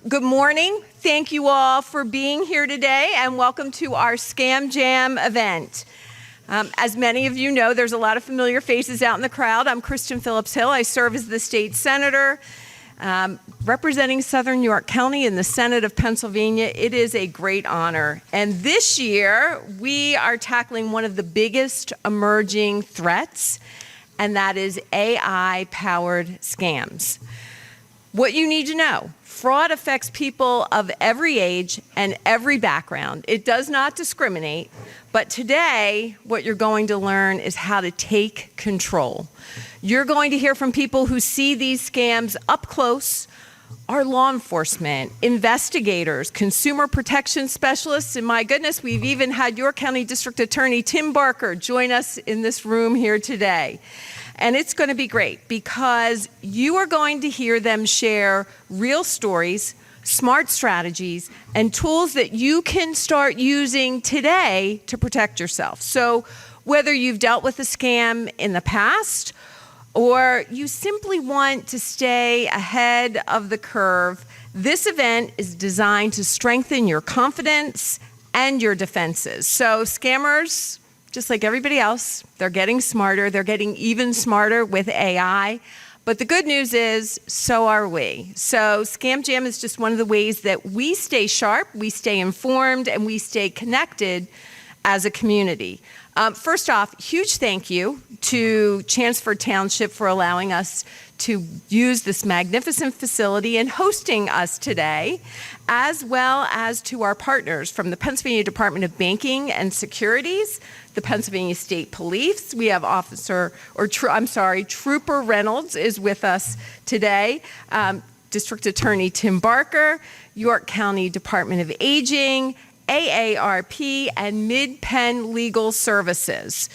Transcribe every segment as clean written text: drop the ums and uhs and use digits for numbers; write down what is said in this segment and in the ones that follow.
Good morning. Thank you all for being here today, and welcome to our Scam Jam event. As many of you know, there's a lot of familiar faces out in the crowd. I'm Kristin Phillips-Hill. I serve as the state senator representing Southern New York County in the Senate of Pennsylvania. It is a great honor. And this year, we are tackling one of the biggest emerging threats, and that is AI-powered scams. What you need to know: fraud affects people of every age and every background. It does not discriminate, but today what you're going to learn is how to take control. You're going to hear from people who see these scams up close, our law enforcement, investigators, consumer protection specialists, and my goodness, we've even had your county district attorney, Tim Barker, join us in this room here today. And it's going to be great because you are going to hear them share real stories, smart strategies, and tools that you can start using today to protect yourself. So whether you've dealt with a scam in the past or you simply want to stay ahead of the curve, this event is designed to strengthen your confidence and your defenses. So scammers, just like everybody else, they're getting smarter. They're getting even smarter with AI. But the good news is, so are we. So Scam Jam is just one of the ways that we stay sharp, we stay informed, and we stay connected as a community. First off, huge thank you to Chancellor Township for allowing us to use this magnificent facility and hosting us today, as well as to our partners from the Pennsylvania Department of Banking and Securities, the Pennsylvania State Police. We have Trooper Reynolds is with us today, District Attorney Tim Barker, York County Department of Aging, AARP, and MidPenn Legal Services.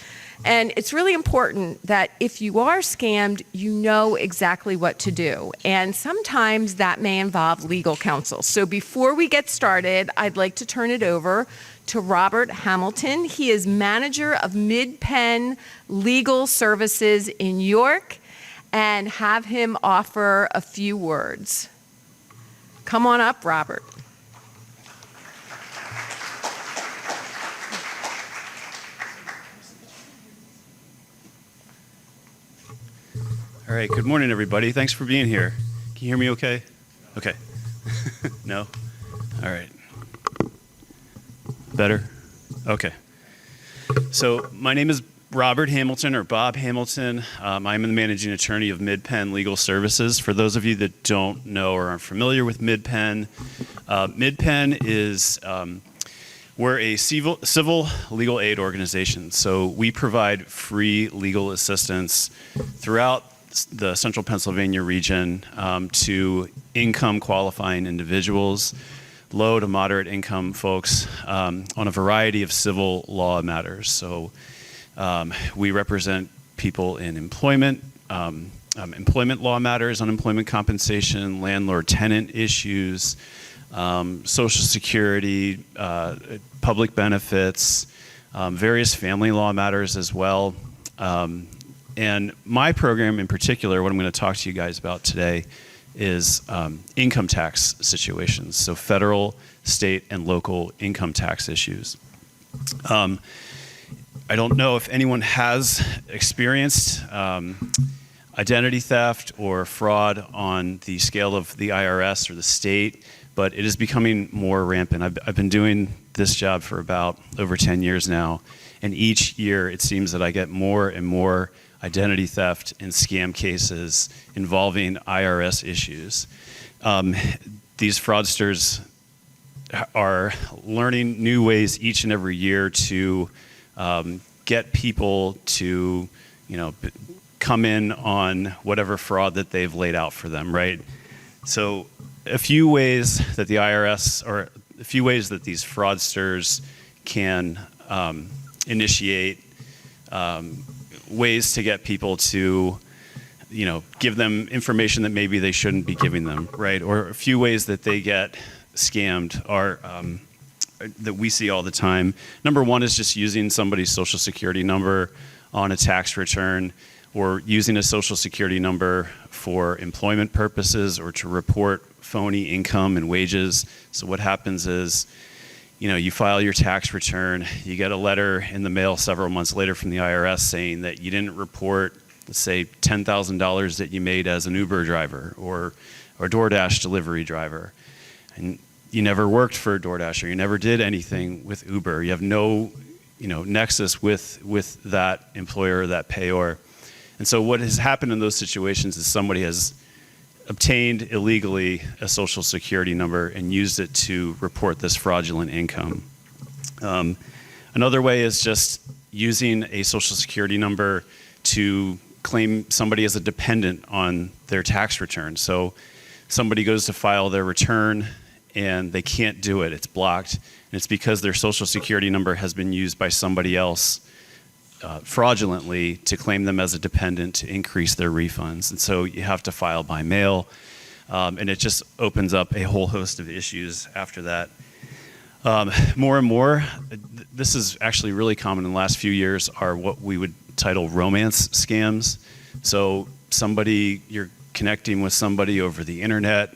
And it's really important that if you are scammed, you know exactly what to do. And sometimes that may involve legal counsel. So before we get started, I'd like to turn it over to Robert Hamilton. He is manager of MidPenn Legal Services in York, and have him offer a few words. Come on up, Robert. All right, good morning, everybody. Thanks for being here. Can you hear me okay? Okay. No? All right. Better? Okay. So my name is Robert Hamilton, or Bob Hamilton. I'm the managing attorney of MidPenn Legal Services. For those of you that don't know or aren't familiar with MidPenn, MidPenn is we're a civil legal aid organization. So we provide free legal assistance throughout the central Pennsylvania region to income qualifying individuals, low to moderate income folks on a variety of civil law matters. So we represent people in employment, employment law matters, unemployment compensation, landlord-tenant issues, Social Security, public benefits, various family law matters as well. And my program in particular, what I'm going to talk to you guys about today, is income tax situations, so federal, state, and local income tax issues. I don't know if anyone has experienced identity theft or fraud on the scale of the IRS or the state, but it is becoming more rampant. I've been doing this job for about over 10 years now, and each year it seems that I get more and more identity theft and scam cases involving IRS issues. These fraudsters are learning new ways each and every year to get people to, come in on whatever fraud that they've laid out for them, right? So a few ways that the IRS, or a few ways that these fraudsters can initiate ways to get people to, give them information that maybe they shouldn't be giving them, right? Or a few ways that they get scammed are that we see all the time. Number one is just using somebody's Social Security number on a tax return, or using a Social Security number for employment purposes or to report phony income and wages. So what happens is, you file your tax return, you get a letter in the mail several months later from the IRS saying that you didn't report, let's say, $10,000 that you made as an Uber driver or DoorDash delivery driver. And you never worked for DoorDash or you never did anything with Uber. You have no, nexus with that employer or that payor. And so what has happened in those situations is somebody has obtained illegally a social security number and used it to report this fraudulent income. Another way is just using a social security number to claim somebody as a dependent on their tax return. So somebody goes to file their return and they can't do it, it's blocked, and it's because their social security number has been used by somebody else fraudulently to claim them as a dependent to increase their refunds. And so you have to file by mail, and it just opens up a whole host of issues after that. More and more, this is actually really common in the last few years, are what we would title romance scams. So you're connecting with somebody over the internet,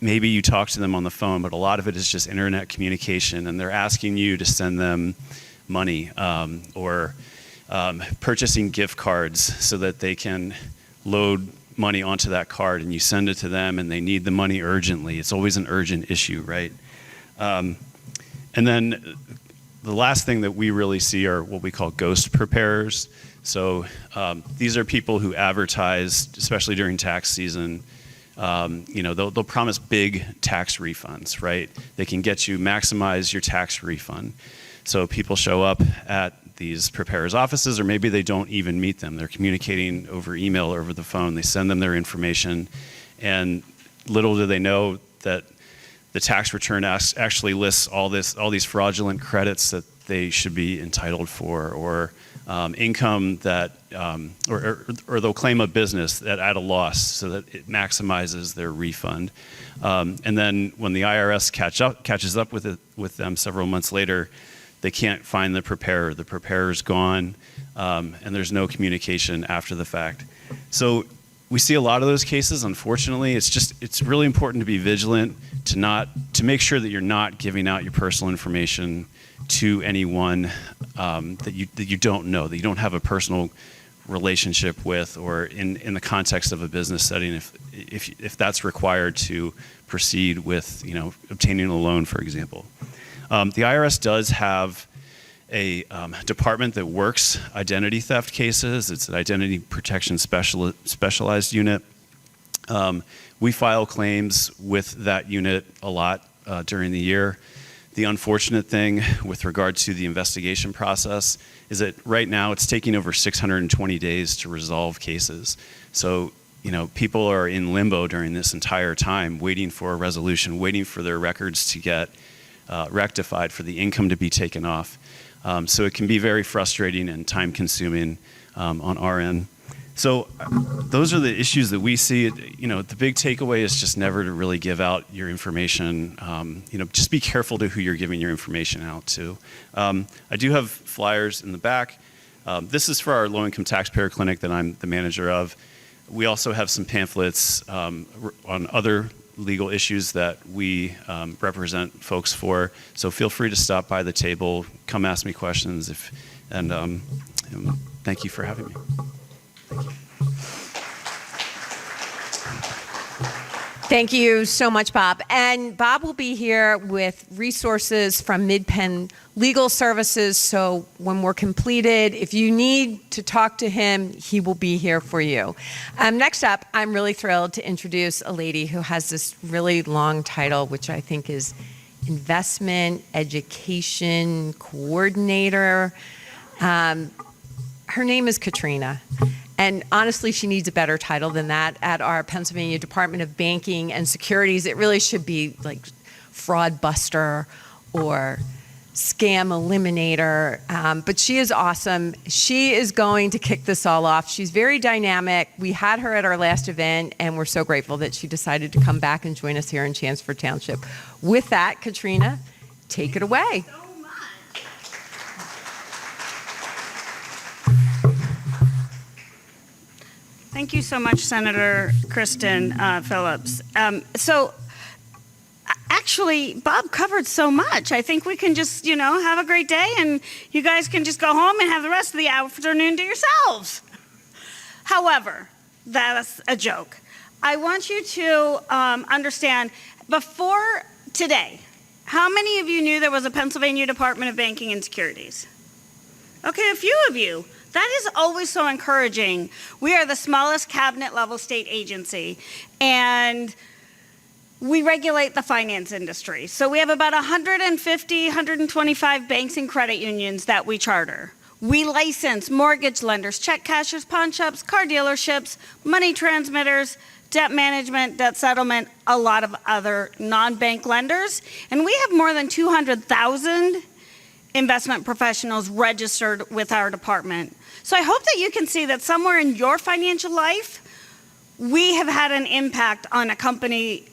maybe you talk to them on the phone, but a lot of it is just internet communication, and they're asking you to send them money or purchasing gift cards so that they can load money onto that card, and you send it to them and they need the money urgently. It's always an urgent issue, right? And then the last thing that we really see are what we call ghost preparers. So these are people who advertise, especially during tax season. They'll promise big tax refunds, right? They can get you maximize your tax refund. So people show up at these preparers' offices, or maybe they don't even meet them. They're communicating over email or over the phone. They send them their information, and little do they know that the tax return actually lists all these fraudulent credits that they should be entitled for, or income that, or they'll claim a business at a loss so that it maximizes their refund. And then when the IRS catches up with them several months later, they can't find the preparer. The preparer's gone, and there's no communication after the fact. So we see a lot of those cases, unfortunately. It's really important to be vigilant, to make sure that you're not giving out your personal information to anyone that you don't know, that you don't have a personal relationship with, or in the context of a business setting, if that's required to proceed with obtaining a loan, for example. The IRS does have a department that works identity theft cases. It's an identity protection specialized unit. We file claims with that unit a lot during the year. The unfortunate thing with regard to the investigation process is that right now it's taking over 620 days to resolve cases. So, people are in limbo during this entire time, waiting for a resolution, waiting for their records to get rectified, for the income to be taken off. So it can be very frustrating and time consuming on our end. So those are the issues that we see. The big takeaway is just never to really give out your information. Just be careful to who you're giving your information out to. I do have flyers in the back. This is for our low-income taxpayer clinic that I'm the manager of. We also have some pamphlets on other legal issues that we represent folks for. So feel free to stop by the table, come ask me questions, and thank you for having me. Thank you. Thank you so much, Bob. And Bob will be here with resources from MidPenn Legal Services. So when we're completed, if you need to talk to him, he will be here for you. Next up, I'm really thrilled to introduce a lady who has this really long title, which I think is Investment Education Coordinator. Her name is Katrina. And honestly, she needs a better title than that. At our Pennsylvania Department of Banking and Securities, it really should be like fraud buster or scam eliminator. But she is awesome. She is going to kick this all off. She's very dynamic. We had her at our last event, and we're so grateful that she decided to come back and join us here in Chelmsford Township. With that, Katrina, take it away. Thank you so much, Senator Kristin Phillips. Actually, Bob covered so much. I think we can just, have a great day, and you guys can just go home and have the rest of the afternoon to yourselves. However, that's a joke. I want you to understand, before today, how many of you knew there was a Pennsylvania Department of Banking and Securities? Okay, a few of you. That is always so encouraging. We are the smallest cabinet-level state agency, and we regulate the finance industry. So we have about 150, 125 banks and credit unions that we charter. We license mortgage lenders, check cashers, pawn shops, car dealerships, money transmitters, debt management, debt settlement, a lot of other non-bank lenders. And we have more than 200,000 investment professionals registered with our department. So I hope that you can see that somewhere in your financial life, we have had an impact on a company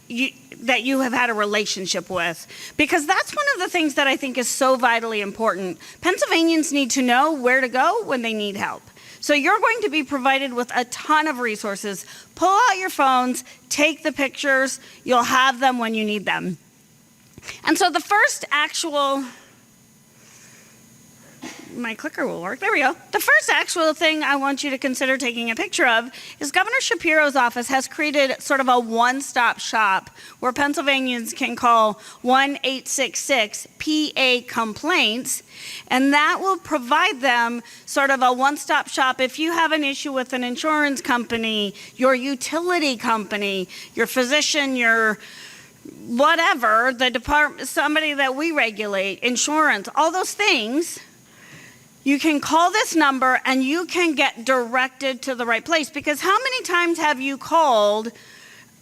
that you have had a relationship with, because that's one of the things that I think is so vitally important. Pennsylvanians need to know where to go when they need help. So you're going to be provided with a ton of resources. Pull out your phones, take the pictures, you'll have them when you need them. And so the first actual, my clicker will work. There we go. The first actual thing I want you to consider taking a picture of is Governor Shapiro's office has created sort of a one-stop shop where Pennsylvanians can call 1-866-PA-COMPLAINTS, and that will provide them sort of a one-stop shop if you have an issue with an insurance company, your utility company, your physician, your whatever, the department, somebody that we regulate, insurance, all those things. You can call this number and you can get directed to the right place. Because how many times have you called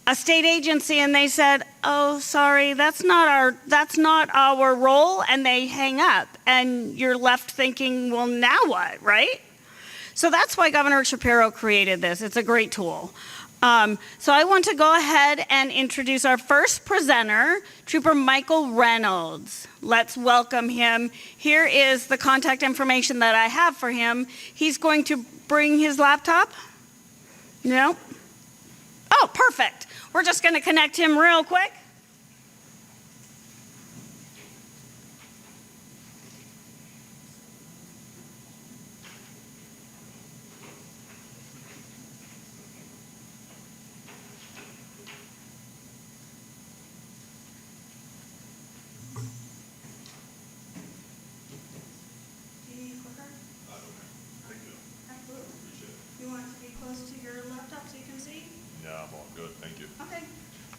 a state agency and they said, "Oh, sorry, that's not our role," and they hang up, and you're left thinking, well, now what, right? So that's why Governor Shapiro created this. It's a great tool. So I want to go ahead and introduce our first presenter, Trooper Michael Reynolds. Let's welcome him. Here is the contact information that I have for him. He's going to bring his laptop. No? Oh, perfect. We're just going to connect him real quick.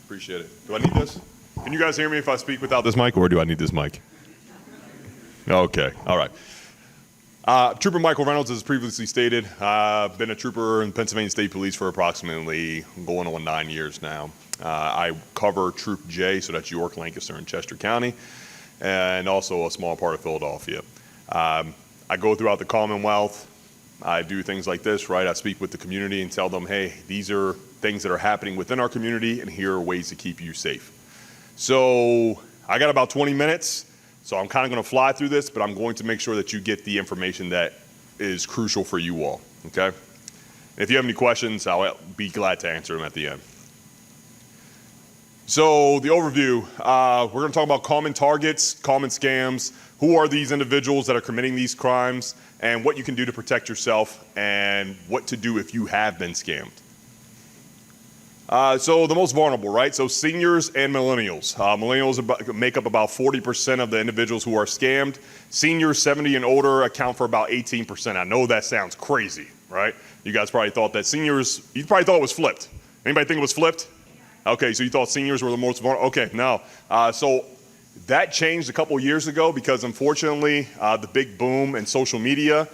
Appreciate it. Do I need this? Can you guys hear me if I speak without this mic, or do I need this mic? Okay, all right. Trooper Michael Reynolds, as previously stated, I've been a trooper in Pennsylvania State Police for approximately going on 9 years now. I cover Troop J, so that's York, Lancaster, and Chester County, and also a small part of Philadelphia. I go throughout the Commonwealth. I do things like this, right? I speak with the community and tell them, hey, these are things that are happening within our community, and here are ways to keep you safe. So I got about 20 minutes, so I'm kind of going to fly through this, but I'm going to make sure that you get the information that is crucial for you all, okay? And if you have any questions, I'll be glad to answer them at the end. So the overview, we're going to talk about common targets, common scams, who are these individuals that are committing these crimes, and what you can do to protect yourself, and what to do if you have been scammed. So the most vulnerable, right? So seniors and millennials. Millennials make up about 40% of the individuals who are scammed. Seniors 70 and older account for about 18%. I know that sounds crazy, right? You guys probably thought that seniors, you probably thought it was flipped. Anybody think it was flipped? Okay, so you thought seniors were the most vulnerable. Okay, no. So that changed a couple years ago because unfortunately the big boom in social media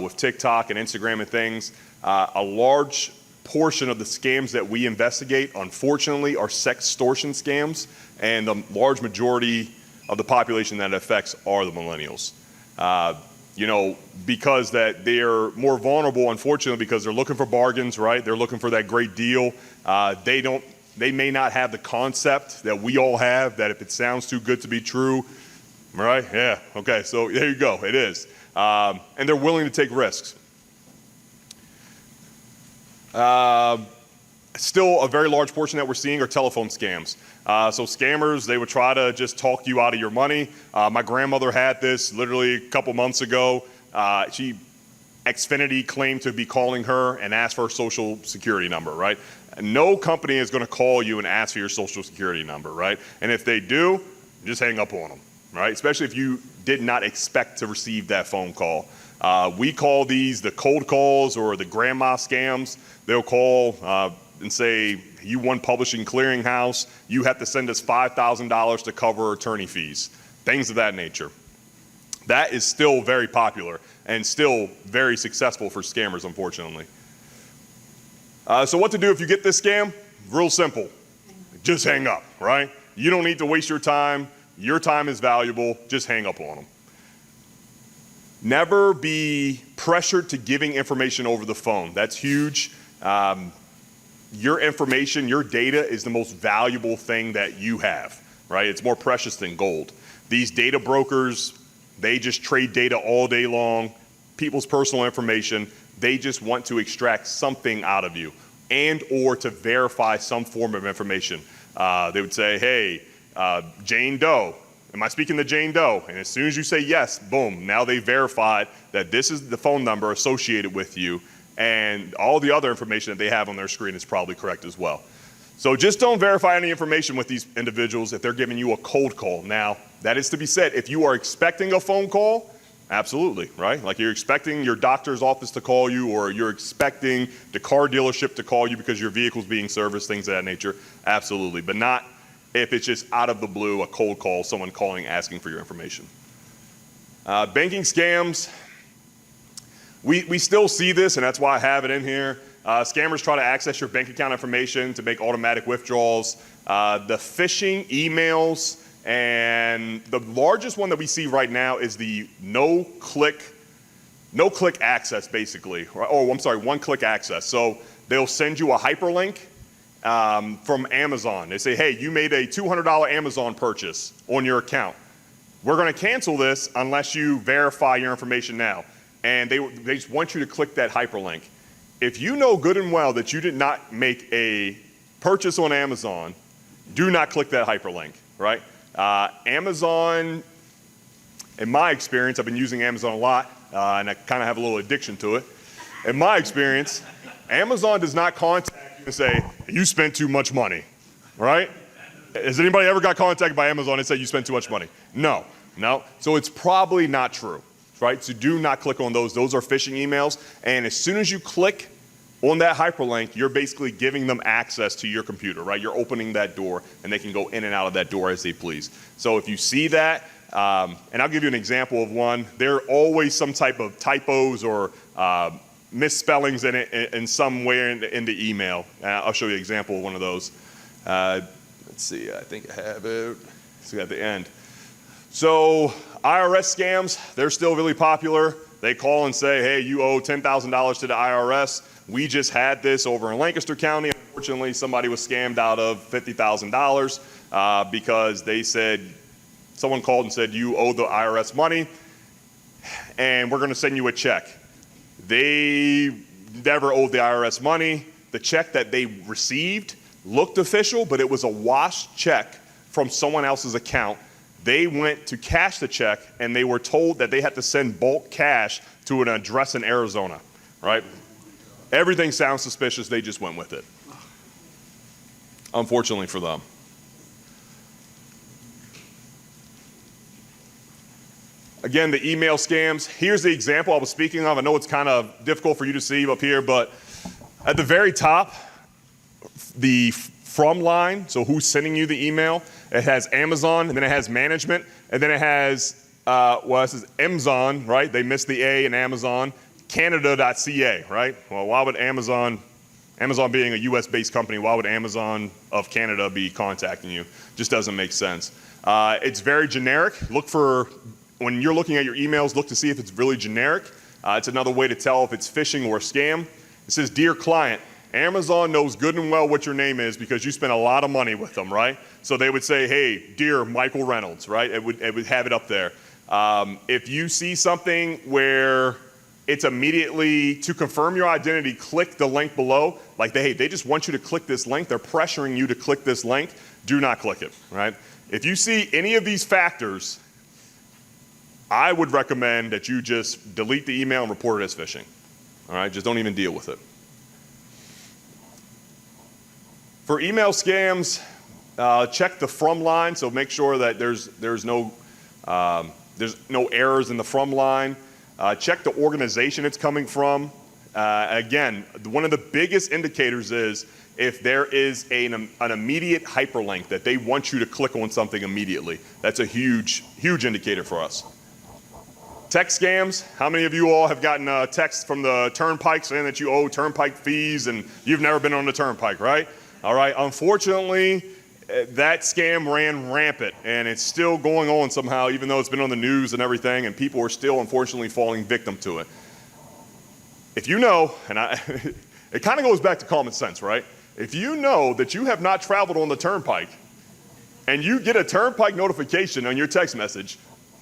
with TikTok and Instagram and things, a large portion of the scams that we investigate, unfortunately, are sextortion scams, and the large majority of the population that it affects are the millennials. Because that they're more vulnerable, unfortunately, because they're looking for bargains, right? They're looking for that great deal. They may not have the concept that we all have, that if it sounds too good to be true, right? Yeah, okay, so there you go, it is. And they're willing to take risks. Still a very large portion that we're seeing are telephone scams. So scammers, they would try to just talk you out of your money. My grandmother had this literally a couple months ago. Xfinity claimed to be calling her and asked for her social security number, right? No company is going to call you and ask for your social security number, right? And if they do, just hang up on them, right? Especially if you did not expect to receive that phone call. We call these the cold calls or the grandma scams. They'll call and say, you won Publishing Clearinghouse, you have to send us $5,000 to cover attorney fees, things of that nature. That is still very popular and still very successful for scammers, unfortunately. So what to do if you get this scam? Real simple. Just hang up, right? You don't need to waste your time. Your time is valuable. Just hang up on them. Never be pressured to giving information over the phone. That's huge. Your information, your data is the most valuable thing that you have, right? It's more precious than gold. These data brokers, they just trade data all day long, people's personal information. They just want to extract something out of you and or to verify some form of information. They would say, hey, Jane Doe, am I speaking to Jane Doe? And as soon as you say yes, boom, now they verified that this is the phone number associated with you, and all the other information that they have on their screen is probably correct as well. So just don't verify any information with these individuals if they're giving you a cold call. Now, that is to be said, if you are expecting a phone call, absolutely, right? Like you're expecting your doctor's office to call you, or you're expecting the car dealership to call you because your vehicle's being serviced, things of that nature, absolutely. But not if it's just out of the blue, a cold call, someone calling asking for your information. Banking scams, we still see this, and that's why I have it in here. Scammers try to access your bank account information to make automatic withdrawals. The phishing emails, and the largest one that we see right now is the no-click access, basically. One-click access. So they'll send you a hyperlink from Amazon. They say, hey, you made a $200 Amazon purchase on your account. We're going to cancel this unless you verify your information now. And they just want you to click that hyperlink. If you know good and well that you did not make a purchase on Amazon, do not click that hyperlink, right? Amazon, in my experience, I've been using Amazon a lot, and I kind of have a little addiction to it. In my experience, Amazon does not contact you and say, you spent too much money, right? Has anybody ever got contacted by Amazon and said you spent too much money? No. So it's probably not true. Right? So do not click on those. Those are phishing emails. And as soon as you click on that hyperlink, you're basically giving them access to your computer, right? You're opening that door, and they can go in and out of that door as they please. So if you see that, and I'll give you an example of one, there are always some type of typos or misspellings in it in some way in the email. I'll show you an example of one of those. Let's see, I think I have it. See at the end. So IRS scams, they're still really popular. They call and say, hey, you owe $10,000 to the IRS. We just had this over in Lancaster County. Unfortunately, somebody was scammed out of $50,000 because they said, someone called and said, you owe the IRS money, and we're going to send you a check. They never owed the IRS money. The check that they received looked official, but it was a washed check from someone else's account. They went to cash the check, and they were told that they had to send bulk cash to an address in Arizona, right? Everything sounds suspicious. They just went with it, unfortunately for them. Again, the email scams. Here's the example I was speaking of. I know it's kind of difficult for you to see up here, but at the very top, the from line, so who's sending you the email, it has Amazon, and then it has management, and then it has, it says Amazon, right? They missed the A in Amazon, Canada.ca, right? Well, why would Amazon being a US-based company, why would Amazon of Canada be contacting you? Just doesn't make sense. It's very generic. When you're looking at your emails, look to see if it's really generic. It's another way to tell if it's phishing or a scam. It says, dear client, Amazon knows good and well what your name is because you spent a lot of money with them, right? So they would say, hey, dear Michael Reynolds, right? It would have it up there. If you see something where It's immediately to confirm your identity, click the link below. Like they just want you to click this link. They're pressuring you to click this link. Do not click it, right? If you see any of these factors, I would recommend that you just delete the email and report it as phishing. All right, just don't even deal with it. For email scams, check the from line, so make sure that there's no errors in the from line. Check the organization it's coming from. Again, one of the biggest indicators is if there is an immediate hyperlink that they want you to click on something immediately. That's a huge, huge indicator for us. Text scams. How many of you all have gotten a text from the Turnpike saying that you owe Turnpike fees and you've never been on the Turnpike, right? All right, unfortunately, that scam ran rampant, and it's still going on somehow, even though it's been on the news and everything, and people are still, unfortunately, falling victim to it. If you know, and it kind of goes back to common sense, right? If you know that you have not traveled on the Turnpike, and you get a Turnpike notification on your text message,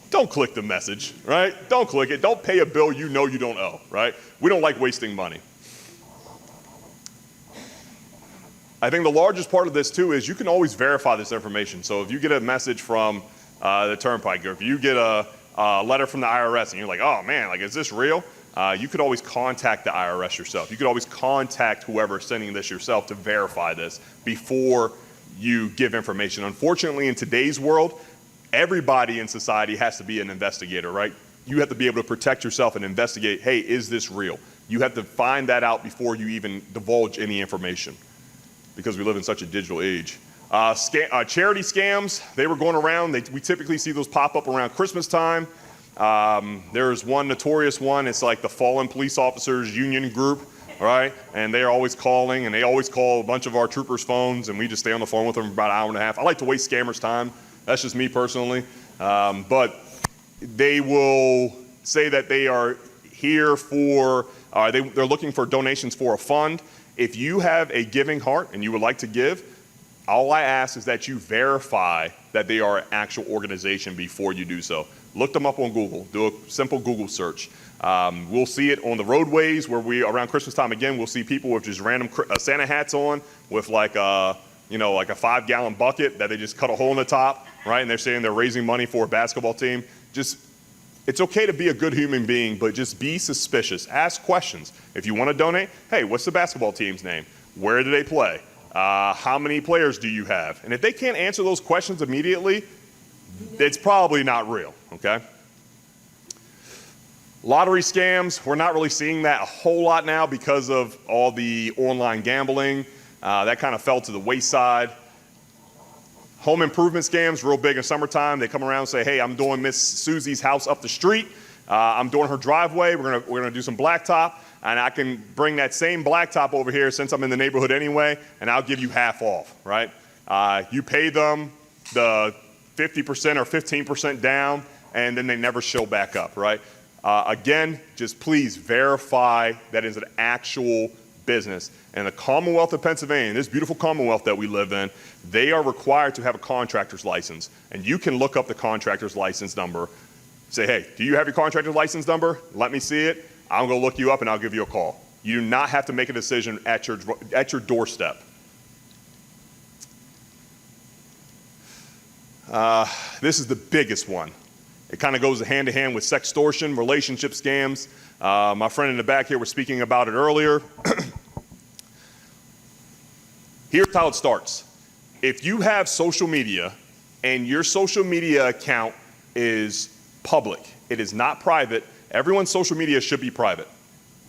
don't click the message, right? Don't click it. Don't pay a bill you know you don't owe, right? We don't like wasting money. I think the largest part of this too is you can always verify this information. So if you get a message from the Turnpike, or if you get a letter from the IRS and you're like, oh man, like, is this real? You could always contact the IRS yourself. You could always contact whoever is sending this yourself to verify this before you give information. Unfortunately, in today's world, everybody in society has to be an investigator, right? You have to be able to protect yourself and investigate, hey, is this real? You have to find that out before you even divulge any information, because we live in such a digital age. Charity scams, they were going around. We typically see those pop up around Christmas time. There's one notorious one. It's like the Fallen Police Officers Union Group, right? And they're always calling, and they always call a bunch of our troopers' phones, and we just stay on the phone with them for about an hour and a half. I like to waste scammers' time. That's just me personally. But they will say that they are here for, they're looking for donations for a fund. If you have a giving heart and you would like to give, all I ask is that you verify that they are an actual organization before you do so. Look them up on Google. Do a simple Google search. We'll see it on the roadways where around Christmas time again, we'll see people with just random Santa hats on with like a 5-gallon bucket that they just cut a hole in the top, right? And they're saying they're raising money for a basketball team. It's okay to be a good human being, but just be suspicious. Ask questions. If you want to donate, hey, what's the basketball team's name? Where do they play? How many players do you have? And if they can't answer those questions immediately, it's probably not real, okay? Lottery scams, we're not really seeing that a whole lot now because of all the online gambling. That kind of fell to the wayside. Home improvement scams, real big in summertime. They come around and say, hey, I'm doing Miss Susie's house up the street. I'm doing her driveway. We're gonna do some blacktop, and I can bring that same blacktop over here since I'm in the neighborhood anyway, and I'll give you half off, right? You pay them the 50% or 15% down, and then they never show back up, right? Again, just please verify that is an actual business. And the Commonwealth of Pennsylvania, this beautiful Commonwealth that we live in, they are required to have a contractor's license. And you can look up the contractor's license number. Say, hey, do you have your contractor's license number? Let me see it. I'm going to look you up and I'll give you a call. You do not have to make a decision at your doorstep. This is the biggest one. It kind of goes hand in hand with sextortion, relationship scams. My friend in the back here was speaking about it earlier. Here's how it starts. If you have social media and your social media account is public, it is not private. Everyone's social media should be private.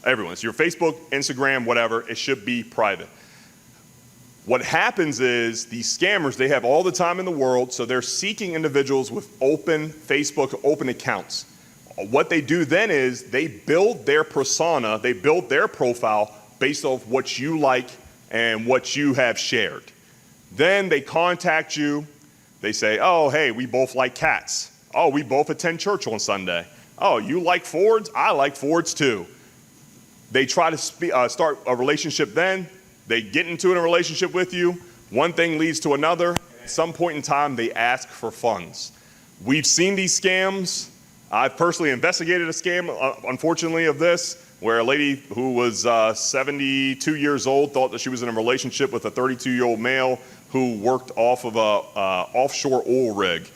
Everyone's. Your Facebook, Instagram, whatever, it should be private. What happens is these scammers, they have all the time in the world, so they're seeking individuals with open Facebook, open accounts. What they do then is they build their persona, they build their profile based off what you like and what you have shared. Then they contact you. They say, oh, hey, we both like cats. Oh, we both attend church on Sunday. Oh, you like Fords? I like Fords too. They try to start a relationship then. They get into a relationship with you. One thing leads to another. At some point in time, they ask for funds. We've seen these scams I've personally investigated a scam, unfortunately, of this, where a lady who was 72 years old thought that she was in a relationship with a 32-year-old male who worked off of a offshore oil rig.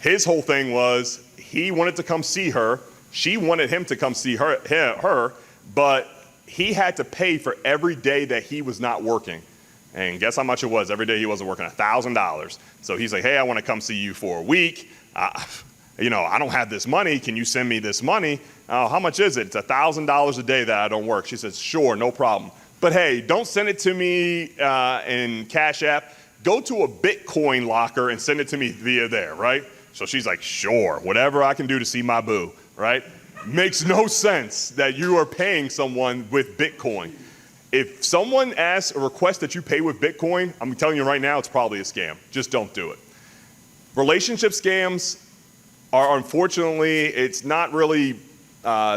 His whole thing was he wanted to come see her. She wanted him to come see her, but he had to pay for every day that he was not working. And guess how much it was every day he wasn't working? $1,000. So he's like, hey, I want to come see you for a week. I don't have this money. Can you send me this money? How much is it? It's $1,000 a day that I don't work. She says, sure, no problem. But hey, don't send it to me in Cash App. Go to a Bitcoin locker and send it to me via there, right? So she's like, sure, whatever I can do to see my boo, right? Makes no sense that you are paying someone with Bitcoin. If someone asks or requests that you pay with Bitcoin, I'm telling you right now, it's probably a scam. Just don't do it. Relationship scams are, unfortunately, it's not really,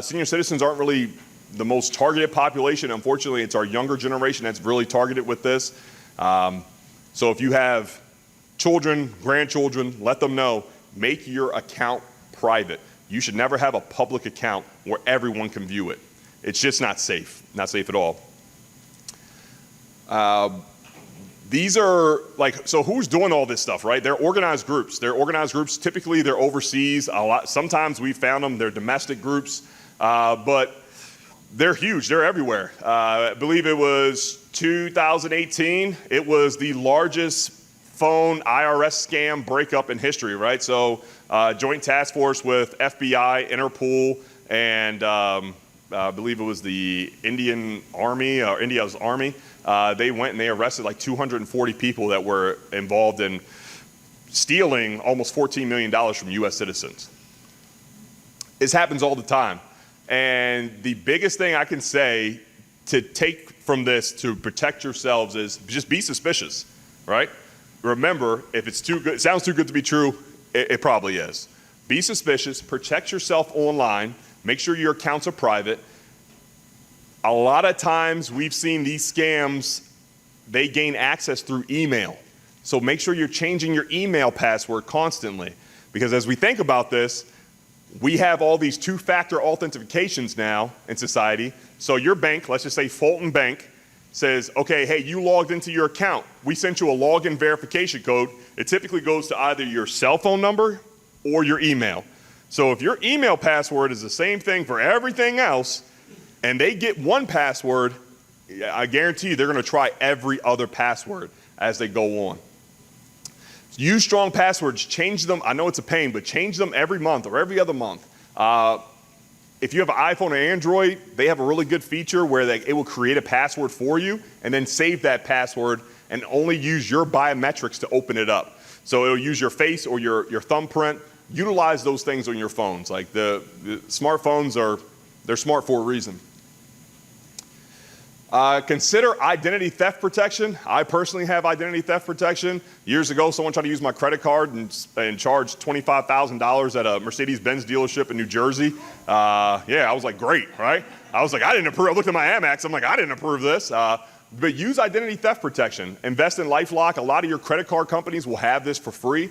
senior citizens aren't really the most targeted population. Unfortunately, it's our younger generation that's really targeted with this. So if you have children, grandchildren, let them know, make your account private. You should never have a public account where everyone can view it. It's just not safe at all. These are so who's doing all this stuff, right? They're organized groups. Typically they're overseas. Sometimes we found them, they're domestic groups, but they're huge, they're everywhere. I believe it was 2018, it was the largest phone IRS scam breakup in history, right? So joint task force with FBI, Interpol, and I believe it was the Indian Army, or India's Army. They went and they arrested like 240 people that were involved in stealing almost $14 million from US citizens. This happens all the time. And the biggest thing I can say to take from this to protect yourselves is just be suspicious, right? Remember, if it's too good, it sounds too good to be true, it probably is. Be suspicious, protect yourself online, make sure your accounts are private. A lot of times we've seen these scams, they gain access through email. So make sure you're changing your email password constantly. Because as we think about this, we have all these two-factor authentications now in society. So your bank, let's just say Fulton Bank, says, okay, hey, you logged into your account. We sent you a login verification code. It typically goes to either your cell phone number or your email. So if your email password is the same thing for everything else, and they get one password, I guarantee you they're going to try every other password as they go on. Use strong passwords, change them. I know it's a pain, but change them every month or every other month. If you have an iPhone or Android, they have a really good feature where it will create a password for you and then save that password and only use your biometrics to open it up. So it'll use your face or your thumbprint. Utilize those things on your phones. Like the smartphones they're smart for a reason. Consider identity theft protection. I personally have identity theft protection. Years ago, someone tried to use my credit card and charge $25,000 at a Mercedes-Benz dealership in New Jersey. I was like, great, right? I was like, I didn't approve. I looked at my Amex. I'm like, I didn't approve this. But use identity theft protection. Invest in LifeLock. A lot of your credit card companies will have this for free.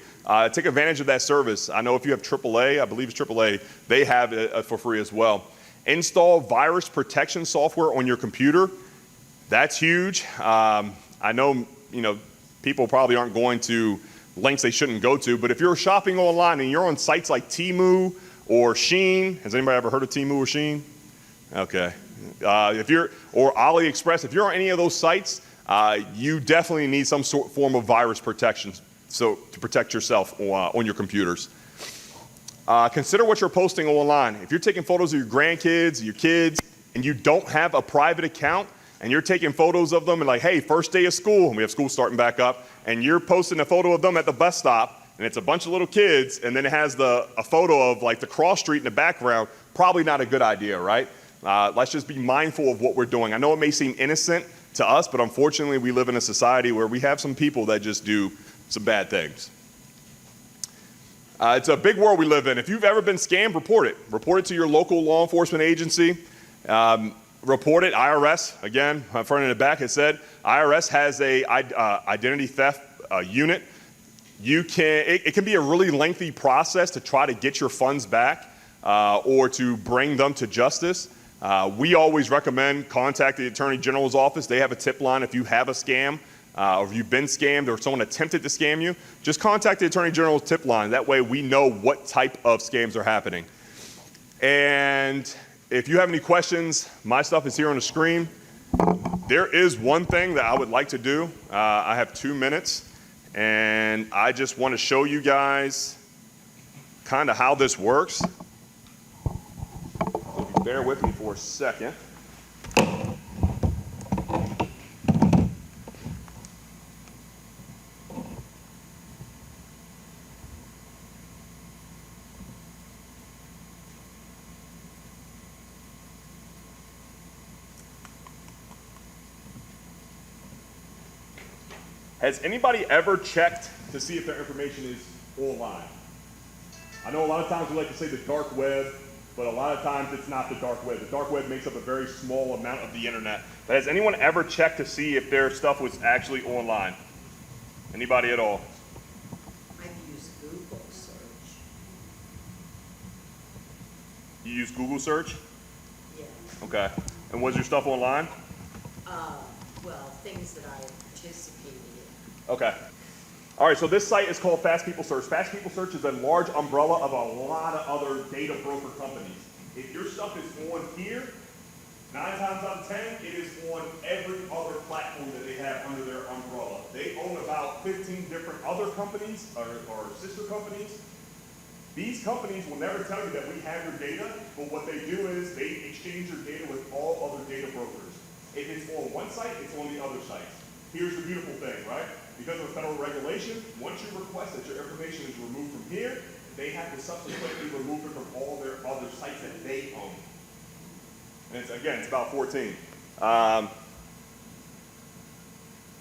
Take advantage of that service. I know if you have AAA, I believe it's AAA, they have it for free as well. Install virus protection software on your computer. That's huge. I know, people probably aren't going to links they shouldn't go to, but if you're shopping online and you're on sites like Temu or Shein, has anybody ever heard of Temu or Shein? Okay. Or AliExpress, if you're on any of those sites, you definitely need some form of virus protection to protect yourself on your computers. Consider what you're posting online. If you're taking photos of your grandkids, your kids, and you don't have a private account, and you're taking photos of them and like, hey, first day of school, and we have school starting back up, and you're posting a photo of them at the bus stop, and it's a bunch of little kids, and then it has a photo of like the cross street in the background, probably not a good idea, right? Let's just be mindful of what we're doing. I know it may seem innocent to us, but unfortunately we live in a society where we have some people that just do some bad things. It's a big world we live in. If you've ever been scammed, report it. Report it to your local law enforcement agency. Report it. IRS, again, front and the back, it said IRS has a identity theft unit. It can be a really lengthy process to try to get your funds back. or to bring them to justice, we always recommend contact the Attorney General's office. They have a tip line if you have a scam, or if you've been scammed or someone attempted to scam you. Just contact the Attorney General's tip line. That way we know what type of scams are happening. And if you have any questions, my stuff is here on the screen. There is one thing that I would like to do. I have 2 minutes, and I just want to show you guys kind of how this works. If you bear with me for a second. Has anybody ever checked to see if their information is online? I know a lot of times we like to say the dark web, but a lot of times it's not the dark web. The dark web makes up a very small amount of the internet. But has anyone ever checked to see if their stuff was actually online? Anybody at all? I've used Google search. You use Google search? Yeah. Okay. And was your stuff online? Well, things that I participated in. Okay. All right, so this site is called Fast People Search. Fast People Search is a large umbrella of a lot of other data broker companies. If your stuff is on here, 9 times out of 10, it is on every other platform that they have under their umbrella. They own about 15 different other companies or sister companies. These companies will never tell you that we have your data, but what they do is they exchange your data with all other data brokers. If it's on one site, it's on the other sites. Here's the beautiful thing, right? Because of federal regulation, once you request that your information is removed from here, they have to subsequently remove it from all their other sites that they own. And it's about 14.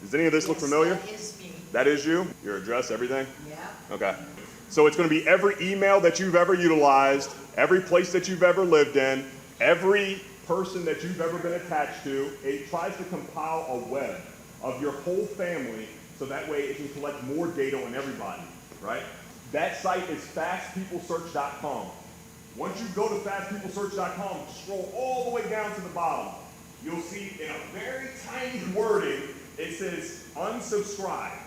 Does any of this look familiar? That is me. That is you? Your address, everything? Yeah. Okay. So it's going to be every email that you've ever utilized, every place that you've ever lived in, every person that you've ever been attached to. It tries to compile a web of your whole family so that way it can collect more data on everybody, right? That site is fastpeoplesearch.com. Once you go to fastpeoplesearch.com, scroll all the way down to the bottom. You'll see in a very tiny wording, it says unsubscribe.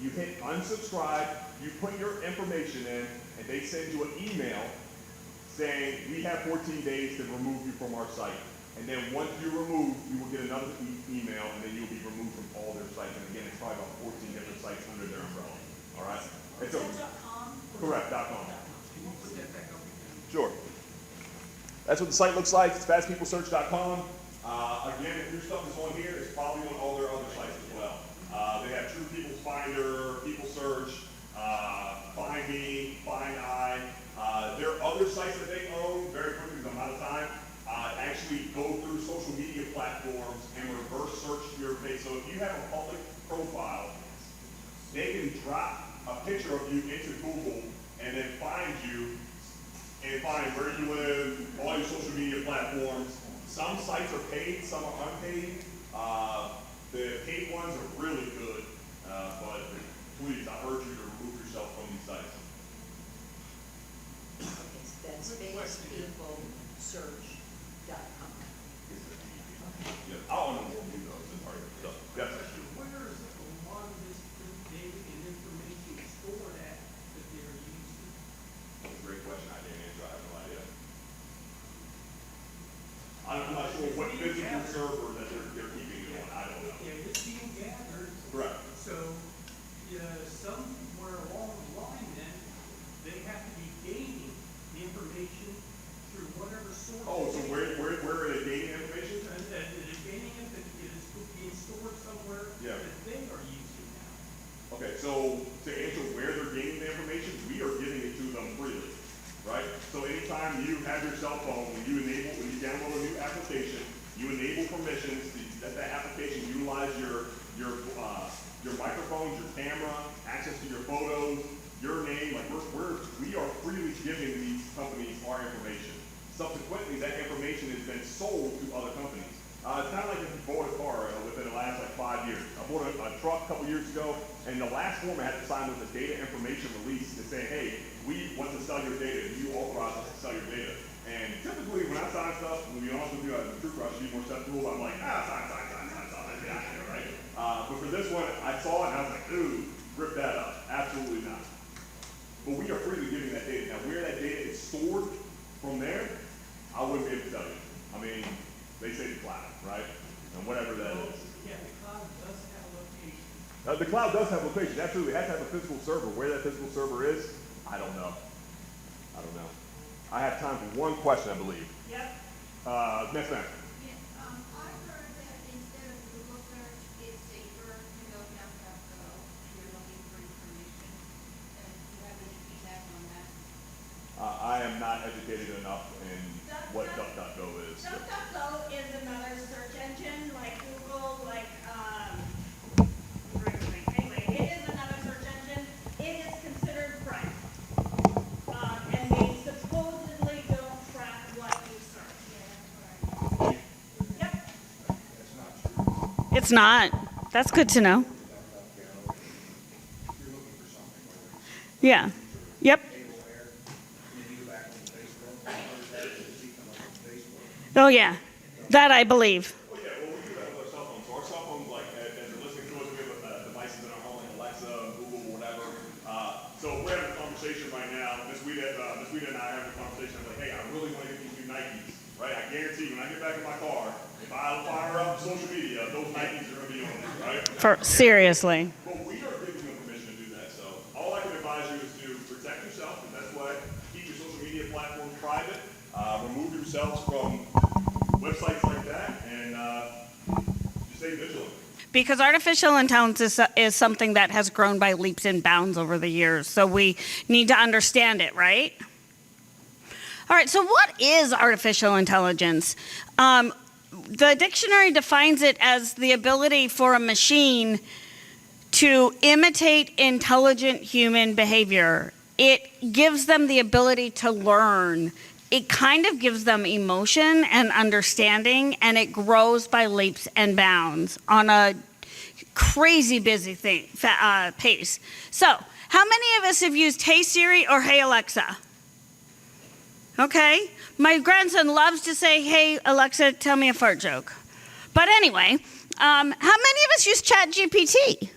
You hit unsubscribe, you put your information in, and they send you an email saying, we have 14 days to remove you from our site. And then once you're removed, you will get another email, and then you'll be removed from all their sites. And again, it's probably about 14 different sites under their umbrella. All right? It's correct, .com. Sure. That's what the site looks like. It's fastpeoplesearch.com. Again, if your stuff is on here, it's probably on all their other sites as well. They have True People Finder, People Search, Find Me, Find I. There are other sites that they own, very quickly because I'm out of time, actually go through social media platforms and reverse search your face. So if you have a public profile, they can drop a picture of you into Google and then find you and find where you live, all your social media platforms. Some sites are paid, some are unpaid. The paid ones are really good, but please, I urge you to remove yourself from these sites. That's fastpeoplesearch.com. Yeah, I don't know what you know. So, yes. Where is a lot of this data and information stored at that they're using? That's a great question. I didn't answer. I have no idea. I'm not sure what physical server that they're keeping it on. I don't know. Yeah, it's being gathered. Correct. So, somewhere along the line then, they have to be gaining the information through whatever source. Oh, so where are they gaining information? And they're gaining it, that it is being stored somewhere Yeah. that they are using now. Okay, so to answer where they're gaining the information, we are giving it to them freely, right? So anytime you have your cell phone, when you download a new application, you enable permissions that application utilize your microphones, your camera, access to your photos, your name. Like we are freely giving these companies our information. Subsequently, that information has been sold to other companies. It's kind of like if you bought a car within the last 5 years. I bought a truck a couple years ago, and the last form I had to sign was a data information release to say, hey, we want to sell your data? Do you authorize us to sell your data? And typically, when I sign stuff, when we also do a true rush, more acceptable, I'm like, sign, get out of here, right? But for this one, I saw it and I was like, ooh, rip that up. Absolutely not. But we are freely giving that data. Now, where that data is stored from there, I wouldn't be able to tell you. I mean, they say the cloud, right? And whatever that is. Yeah, the cloud does have a location. The cloud does have location. Absolutely. It has to have a physical server. Where that physical server is, I don't know. I have time for one question, I believe. Yep. Next time. Yes, I heard that instead of Google search, it's safer to go DuckDuckGo if you're looking for information. And do you have any feedback on that? I am not educated enough in what DuckDuckGo is. DuckDuckGo is another search engine like Google, anyway, it is another search engine. It is considered private. And they supposedly don't track what you search. Yep. It's not. That's good to know. Yeah. Yep. Oh, yeah. That I believe. Oh, yeah, well, we do that with our cell phones. So our cell phones, like, as they're listening to us, we have devices in our home, like Alexa, Google, whatever. So we're having a conversation right now. Miss Wida and I are having a conversation. I'm like, hey, I really want to get these new Nikes, right? I guarantee when I get back in my car, if I fire up social media, those Nikes are going to be on there, right? Seriously. But we are giving them permission to do that. So all I can advise you is to protect yourself, and that's why keep your social media platforms private. Remove yourselves from websites like that, and just stay vigilant. Because artificial intelligence is something that has grown by leaps and bounds over the years. So we need to understand it, right? All right, so what is artificial intelligence? The dictionary defines it as the ability for a machine to imitate intelligent human behavior. It gives them the ability to learn. It kind of gives them emotion and understanding, and it grows by leaps and bounds on a crazy busy pace. So, how many of us have used Hey Siri or Hey Alexa? Okay. My grandson loves to say, Hey Alexa, tell me a fart joke. But anyway, how many of us use ChatGPT?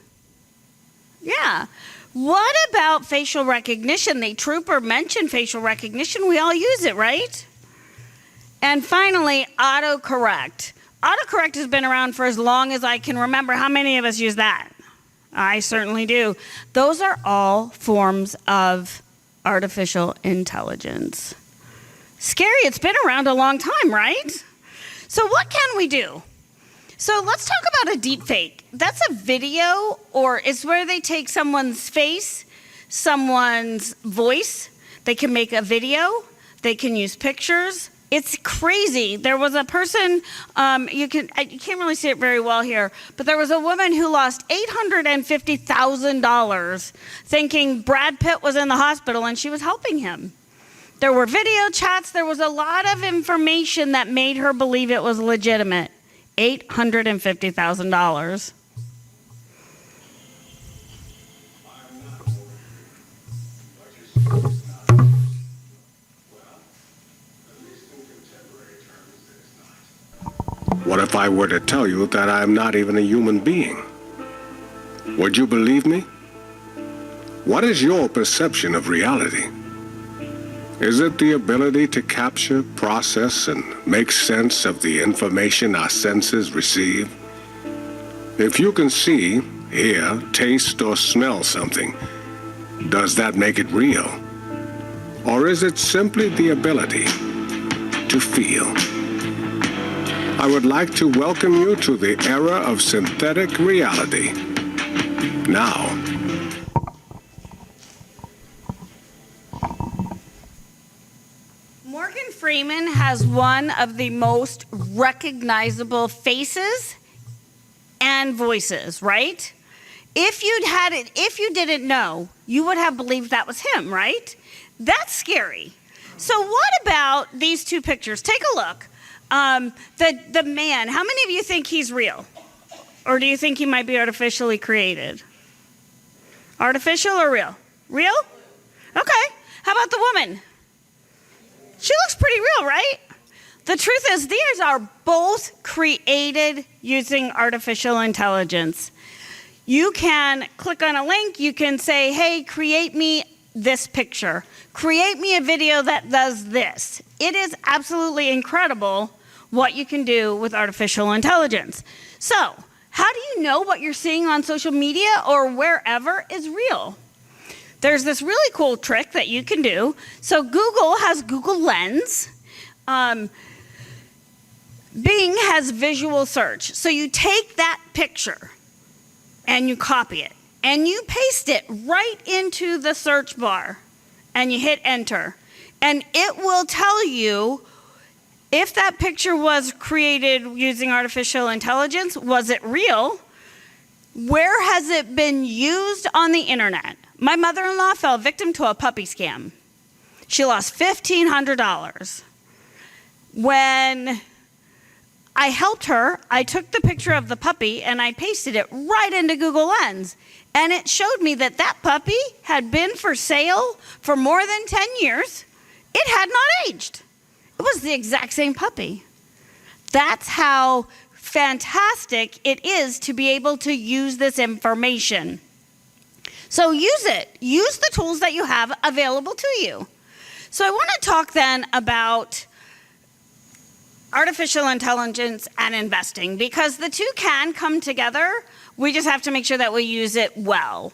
Yeah. What about facial recognition? The trooper mentioned facial recognition. We all use it, right? And finally, autocorrect. Autocorrect has been around for as long as I can remember. How many of us use that? I certainly do. Those are all forms of artificial intelligence. Scary. It's been around a long time, right? So what can we do? So let's talk about a deep fake. That's a video, or it's where they take someone's face, someone's voice. They can make a video. They can use pictures. It's crazy. There was a person, you can't really see it very well here, but there was a woman who lost $850,000 thinking Brad Pitt was in the hospital and she was helping him. There were video chats. There was a lot of information that made her believe it was legitimate. $850,000. What if I were to tell you that I am not even a human being? Would you believe me? What is your perception of reality? Is it the ability to capture, process, and make sense of the information our senses receive? If you can see, hear, taste, or smell something, does that make it real? Or is it simply the ability to feel? I would like to welcome you to the era of synthetic reality. Now, Morgan Freeman has one of the most recognizable faces and voices, right? If you didn't know, you would have believed that was him, right? That's scary. So what about these two pictures? Take a look. The man, how many of you think he's real? Or do you think he might be artificially created? Artificial or real? Real? Okay. How about the woman? She looks pretty real, right? The truth is, these are both created using artificial intelligence. You can click on a link, you can say, hey, create me this picture. Create me a video that does this. It is absolutely incredible what you can do with artificial intelligence. So, how do you know what you're seeing on social media or wherever is real? There's this really cool trick that you can do. So Google has Google Lens. Bing has visual search. So you take that picture and you copy it and you paste it right into the search bar and you hit enter. And it will tell you if that picture was created using artificial intelligence, was it real? Where has it been used on the internet? My mother-in-law fell victim to a puppy scam. She lost $1,500. When I helped her, I took the picture of the puppy and I pasted it right into Google Lens. And it showed me that that puppy had been for sale for more than 10 years. It had not aged. It was the exact same puppy. That's how fantastic it is to be able to use this information. So use it. Use the tools that you have available to you. So I want to talk then about artificial intelligence and investing, because the two can come together. We just have to make sure that we use it well.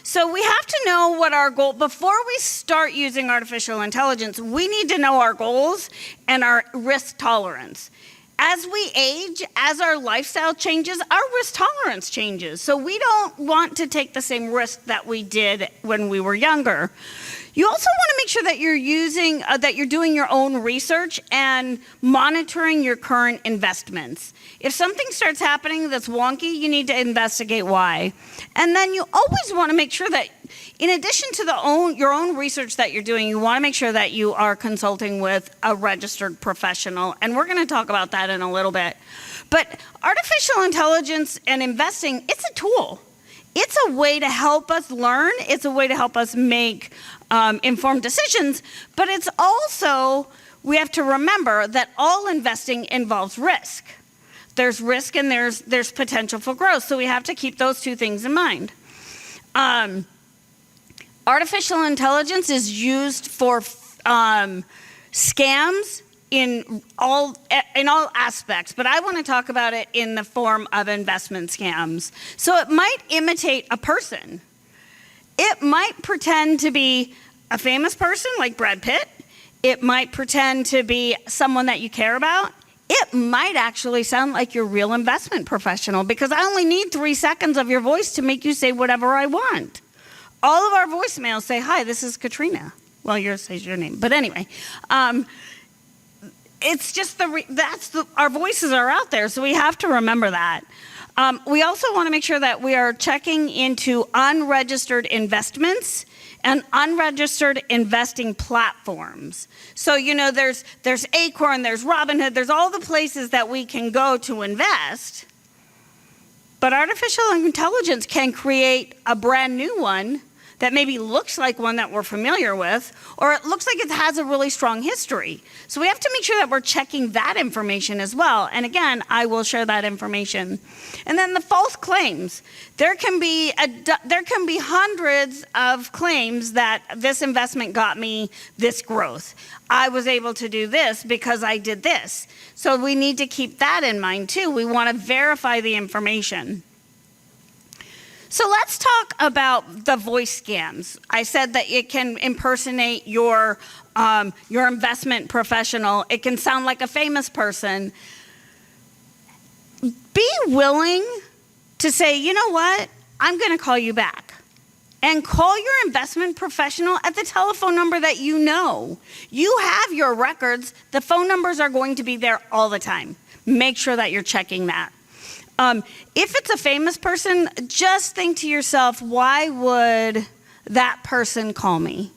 So we have to know what our goal, before we start using artificial intelligence, we need to know our goals and our risk tolerance. As we age, as our lifestyle changes, our risk tolerance changes. So we don't want to take the same risk that we did when we were younger. You also want to make sure that you're doing your own research and monitoring your current investments. If something starts happening that's wonky, you need to investigate why. And then you always want to make sure that, in addition to your own research that you're doing, you want to make sure that you are consulting with a registered professional. And we're going to talk about that in a little bit. But artificial intelligence and investing, it's a tool. It's a way to help us learn. It's a way to help us make informed decisions. But it's also, we have to remember that all investing involves risk. There's risk and there's potential for growth. So we have to keep those two things in mind. Artificial intelligence is used for scams in all aspects, but I want to talk about it in the form of investment scams. So it might imitate a person. It might pretend to be a famous person like Brad Pitt. It might pretend to be someone that you care about. It might actually sound like your real investment professional, because I only need 3 seconds of your voice to make you say whatever I want. All of our voicemails say, hi, this is Katrina. Well, yours says your name. But anyway, it's just our voices are out there, so we have to remember that. We also want to make sure that we are checking into unregistered investments and unregistered investing platforms. So, there's Acorn, there's Robinhood, there's all the places that we can go to invest. But artificial intelligence can create a brand new one that maybe looks like one that we're familiar with, or it looks like it has a really strong history. So we have to make sure that we're checking that information as well. And again, I will share that information. And then the false claims. There can be hundreds of claims that this investment got me this growth. I was able to do this because I did this. So we need to keep that in mind too. We want to verify the information. So let's talk about the voice scams. I said that it can impersonate your investment professional. It can sound like a famous person. Be willing to say, you know what, I'm going to call you back. And call your investment professional at the telephone number that you know. You have your records. The phone numbers are going to be there all the time. Make sure that you're checking that. If it's a famous person, just think to yourself, why would that person call me?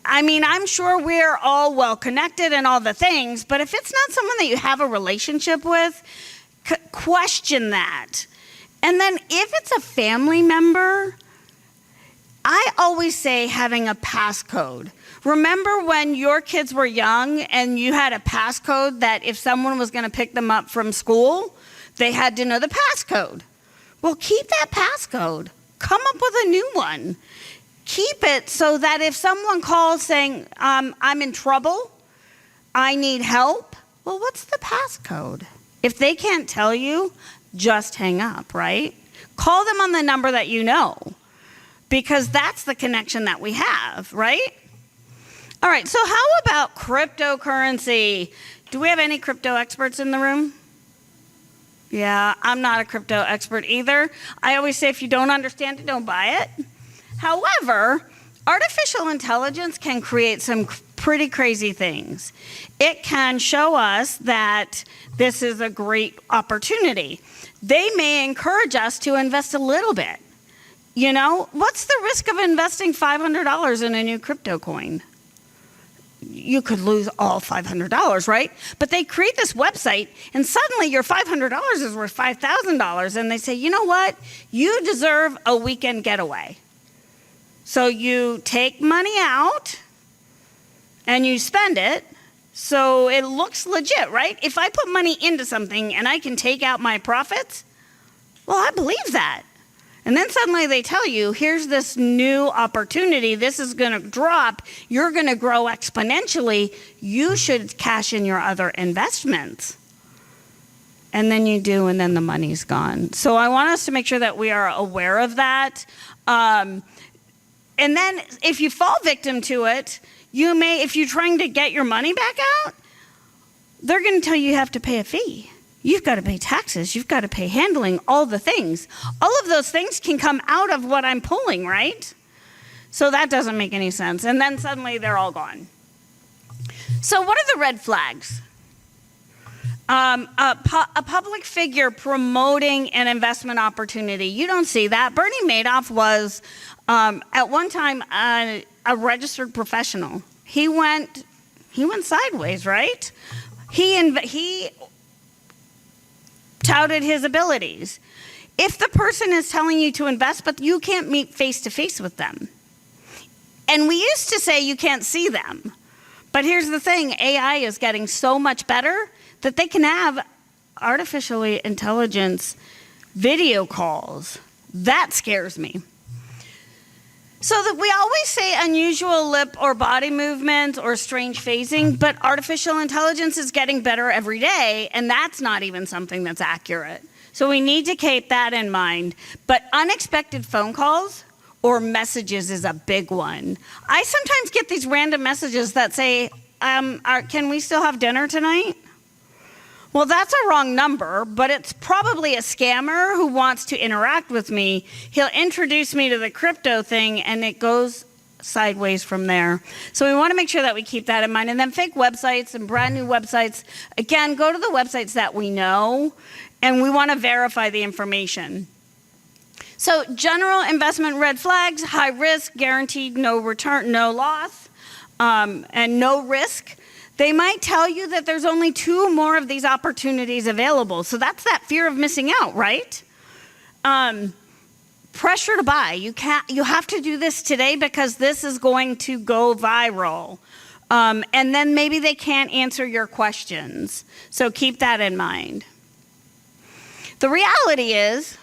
I mean, I'm sure we're all well connected and all the things, but if it's not someone that you have a relationship with, question that. And then if it's a family member, I always say having a passcode. Remember when your kids were young and you had a passcode that if someone was going to pick them up from school, they had to know the passcode? Well, keep that passcode. Come up with a new one. Keep it so that if someone calls saying, I'm in trouble, I need help, well, what's the passcode? If they can't tell you, just hang up, right? Call them on the number that you know, because that's the connection that we have, right? All right, so how about cryptocurrency? Do we have any crypto experts in the room? Yeah, I'm not a crypto expert either. I always say if you don't understand it, don't buy it. However, artificial intelligence can create some pretty crazy things. It can show us that this is a great opportunity. They may encourage us to invest a little bit. You know, what's the risk of investing $500 in a new crypto coin? You could lose all $500, right? But they create this website, and suddenly your $500 is worth $5,000, and they say, you know what? You deserve a weekend getaway. So you take money out, and you spend it, so it looks legit, right? If I put money into something and I can take out my profits, well, I believe that. And then suddenly they tell you, here's this new opportunity. This is going to drop. You're going to grow exponentially. You should cash in your other investments. And then you do, and then the money's gone. So I want us to make sure that we are aware of that. And then if you fall victim to it, you may, if you're trying to get your money back out, they're going to tell you have to pay a fee. You've got to pay taxes. You've got to pay handling, all the things. All of those things can come out of what I'm pulling, right? So that doesn't make any sense. And then suddenly they're all gone. So what are the red flags? A public figure promoting an investment opportunity. You don't see that. Bernie Madoff was, at one time, a registered professional. He went sideways, right? He touted his abilities. If the person is telling you to invest, but you can't meet face to face with them. And we used to say you can't see them. But here's the thing, AI is getting so much better that they can have artificial intelligence video calls. That scares me. So that we always say unusual lip or body movements or strange phasing, but artificial intelligence is getting better every day, and that's not even something that's accurate. So we need to keep that in mind. But unexpected phone calls or messages is a big one. I sometimes get these random messages that say, can we still have dinner tonight? Well, that's a wrong number, but it's probably a scammer who wants to interact with me. He'll introduce me to the crypto thing, and it goes sideways from there. So we want to make sure that we keep that in mind. And then fake websites and brand new websites, again, go to the websites that we know, and we want to verify the information. So general investment red flags, high risk, guaranteed no return, no loss, and no risk. They might tell you that there's only 2 more of these opportunities available. So that's that fear of missing out, right? Pressure to buy. You have to do this today because this is going to go viral. And then maybe they can't answer your questions. So keep that in mind. The reality is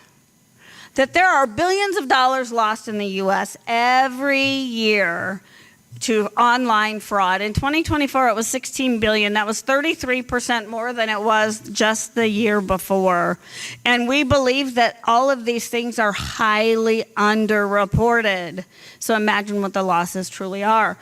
that there are billions of dollars lost in the U.S. every year to online fraud. In 2024, it was $16 billion. That was 33% more than it was just the year before. And we believe that all of these things are highly underreported. So imagine what the losses truly are.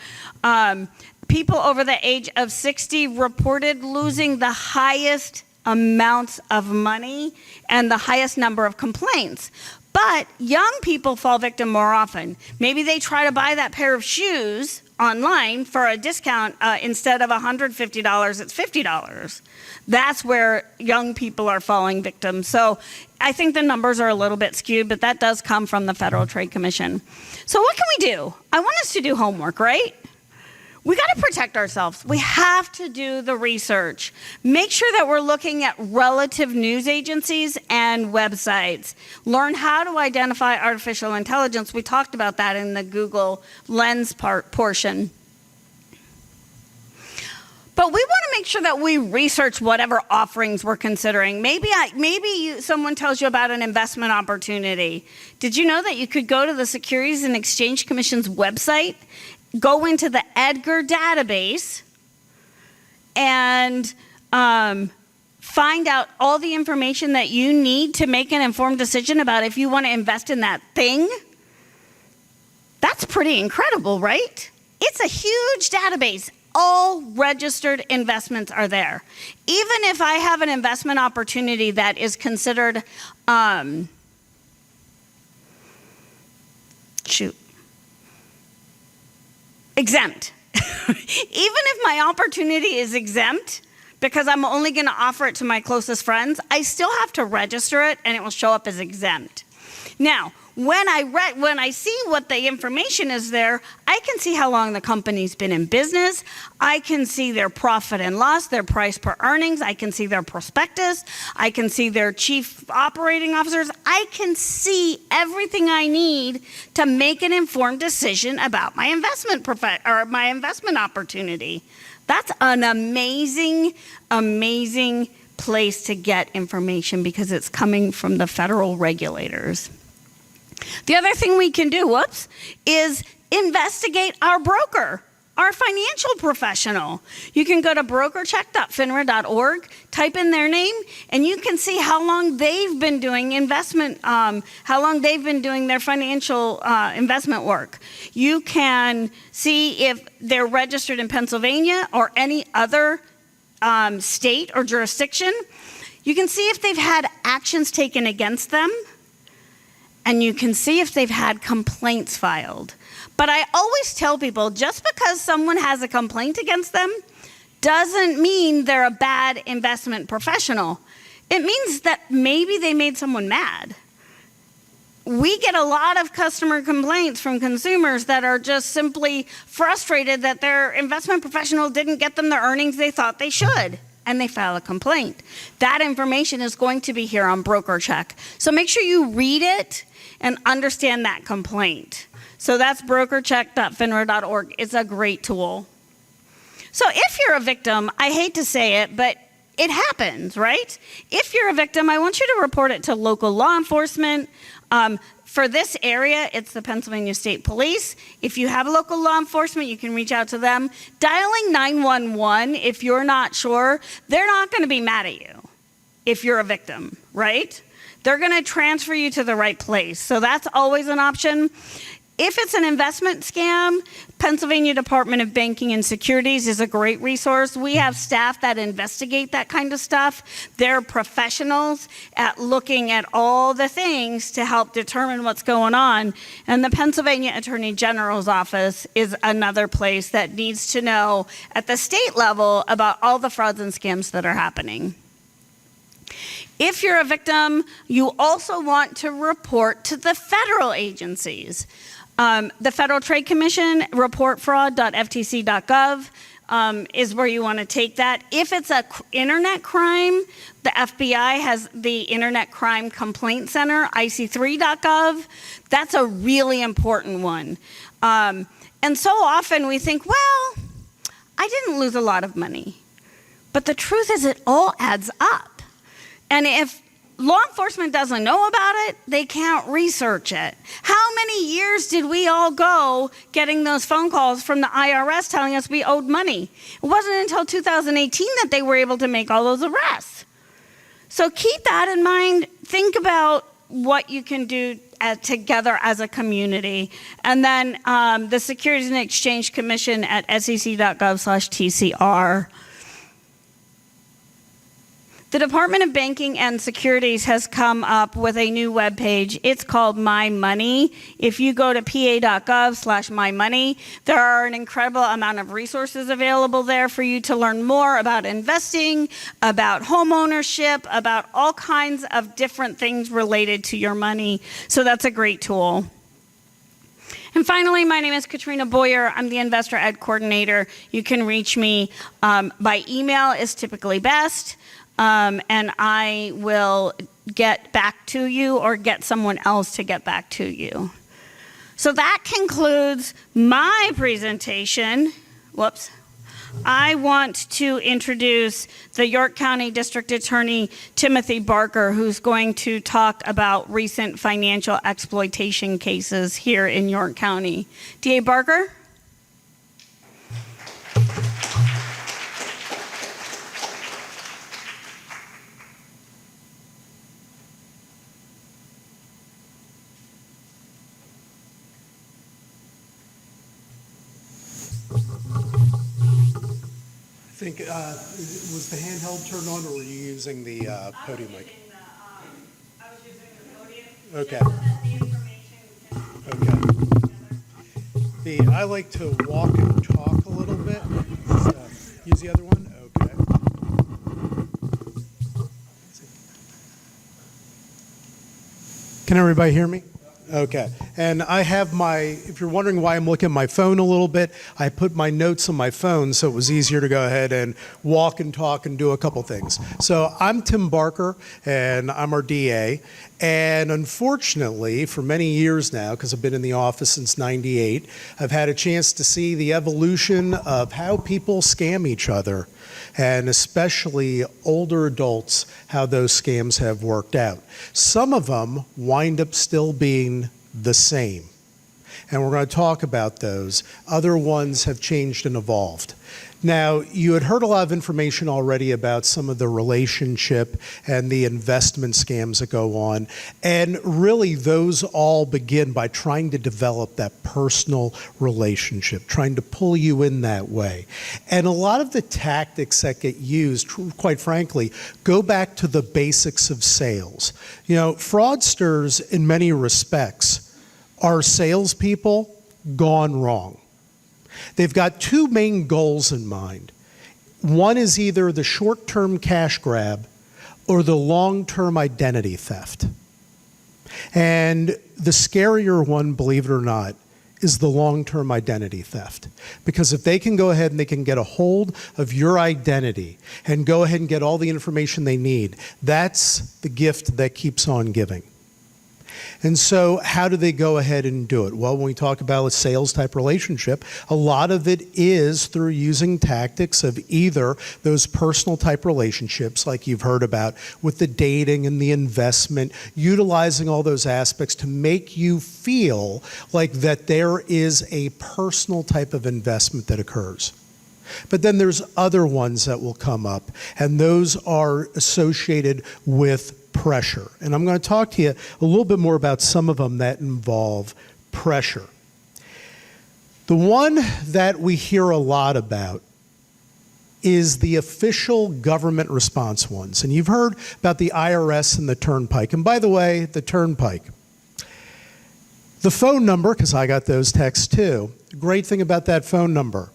People over the age of 60 reported losing the highest amounts of money and the highest number of complaints. But young people fall victim more often. Maybe they try to buy that pair of shoes online for a discount. Instead of $150, it's $50. That's where young people are falling victim. So I think the numbers are a little bit skewed, but that does come from the Federal Trade Commission. So what can we do? I want us to do homework, right? we got to protect ourselves. We have to do the research. Make sure that we're looking at relative news agencies and websites. Learn how to identify artificial intelligence. We talked about that in the Google Lens portion. But we want to make sure that we research whatever offerings we're considering. Someone tells you about an investment opportunity. Did you know that you could go to the Securities and Exchange Commission's website, go into the Edgar database, and find out all the information that you need to make an informed decision about if you want to invest in that thing? That's pretty incredible, right? It's a huge database. All registered investments are there. Even if I have an investment opportunity that is considered, exempt. Even if my opportunity is exempt, because I'm only going to offer it to my closest friends, I still have to register it and it will show up as exempt. Now, when I see what the information is there, I can see how long the company's been in business. I can see their profit and loss, their price per earnings. I can see their prospectus. I can see their chief operating officers. I can see everything I need to make an informed decision about my investment my investment opportunity. That's an amazing, amazing place to get information because it's coming from the federal regulators. The other thing we can do, is investigate our broker, our financial professional. You can go to brokercheck.finra.org, type in their name, and you can see how long they've been doing how long they've been doing their financial investment work. You can see if they're registered in Pennsylvania or any other state or jurisdiction. You can see if they've had actions taken against them. And you can see if they've had complaints filed. But I always tell people, just because someone has a complaint against them doesn't mean they're a bad investment professional. It means that maybe they made someone mad. We get a lot of customer complaints from consumers that are just simply frustrated that their investment professional didn't get them the earnings they thought they should. And they file a complaint. That information is going to be here on BrokerCheck. So make sure you read it and understand that complaint. So that's brokercheck.finra.org. It's a great tool. So if you're a victim, I hate to say it, but it happens, right? If you're a victim, I want you to report it to local law enforcement. For this area, it's the Pennsylvania State Police. If you have a local law enforcement, you can reach out to them. Dialing 911, if you're not sure, they're not going to be mad at you if you're a victim, right? They're going to transfer you to the right place. So that's always an option. If it's an investment scam, Pennsylvania Department of Banking and Securities is a great resource. We have staff that investigate that kind of stuff. They're professionals at looking at all the things to help determine what's going on. And the Pennsylvania Attorney General's office is another place that needs to know at the state level about all the frauds and scams that are happening. If you're a victim, you also want to report to the federal agencies. The Federal Trade Commission, reportfraud.ftc.gov is where you want to take that. If it's an internet crime, the FBI has the Internet Crime Complaint Center, ic3.gov. That's a really important one. And so often we think, well, I didn't lose a lot of money. But the truth is it all adds up. And if law enforcement doesn't know about it, they can't research it. How many years did we all go getting those phone calls from the IRS telling us we owed money? It wasn't until 2018 that they were able to make all those arrests. So keep that in mind. Think about what you can do together as a community. And then the Securities and Exchange Commission at sec.gov/TCR. The Department of Banking and Securities has come up with a new webpage. It's called My Money. If you go to pa.gov/mymoney, there are an incredible amount of resources available there for you to learn more about investing, about home ownership, about all kinds of different things related to your money. So that's a great tool. And finally, my name is Katrina Boyer. I'm the Investor Ed Coordinator. You can reach me by email is typically best, and I will get back to you or get someone else to get back to you. So that concludes my presentation. Whoops. I want to introduce the York County District Attorney Timothy Barker, who's going to talk about recent financial exploitation cases here in York County. DA Barker? I think, was the handheld turned on, or were you using the podium mic? I was using the podium. Okay. Just so that the information Okay. I like to walk and talk a little bit. So, use the other one? Okay. Can everybody hear me? Okay. And I have if you're wondering why I'm looking at my phone a little bit, I put my notes on my phone so it was easier to go ahead and walk and talk and do a couple things. So I'm Tim Barker, and I'm our DA. And unfortunately, for many years now, because I've been in the office since '98, I've had a chance to see the evolution of how people scam each other, and especially older adults, how those scams have worked out. Some of them wind up still being the same, and we're going to talk about those. Other ones have changed and evolved. Now, you had heard a lot of information already about some of the relationship and the investment scams that go on, and really those all begin by trying to develop that personal relationship, trying to pull you in that way. And a lot of the tactics that get used, quite frankly, go back to the basics of sales. You know, fraudsters, in many respects, are salespeople gone wrong. They've got two main goals in mind. One is either the short-term cash grab or the long-term identity theft. And the scarier one, believe it or not, is the long-term identity theft. Because if they can go ahead and they can get a hold of your identity and go ahead and get all the information they need, that's the gift that keeps on giving. And so how do they go ahead and do it? Well, when we talk about a sales type relationship, a lot of it is through using tactics of either those personal type relationships like you've heard about with the dating and the investment, utilizing all those aspects to make you feel like that there is a personal type of investment that occurs. But then there's other ones that will come up, and those are associated with pressure. And I'm going to talk to you a little bit more about some of them that involve pressure. The one that we hear a lot about is the official government response ones. And you've heard about the IRS and the Turnpike. And by the way, the Turnpike, the phone number, because I got those texts too, the great thing about that phone number,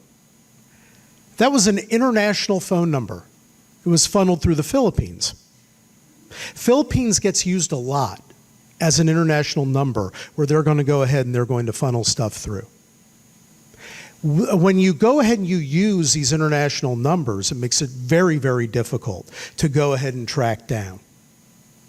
that was an international phone number. It was funneled through the Philippines. Philippines gets used a lot as an international number where they're going to go ahead and they're going to funnel stuff through. When you go ahead and you use these international numbers, it makes it very, very difficult to go ahead and track down,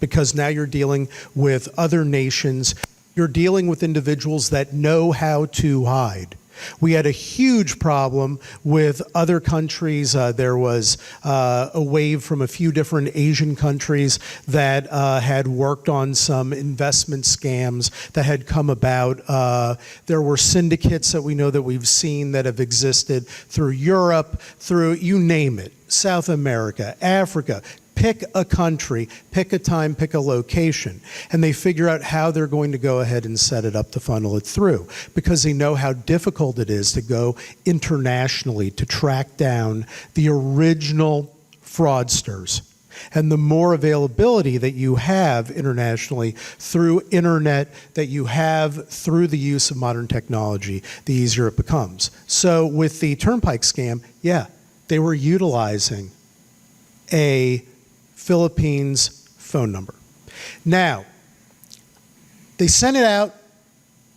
because now you're dealing with other nations. You're dealing with individuals that know how to hide. We had a huge problem with other countries. There was a wave from a few different Asian countries that had worked on some investment scams that had come about. There were syndicates that we know that we've seen that have existed through Europe, through you name it, South America, Africa. Pick a country, pick a time, pick a location, and they figure out how they're going to go ahead and set it up to funnel it through, because they know how difficult it is to go internationally to track down the original fraudsters. And the more availability that you have internationally through internet, that you have through the use of modern technology, the easier it becomes. So with the Turnpike scam, yeah, they were utilizing a Philippines phone number. Now, they sent it out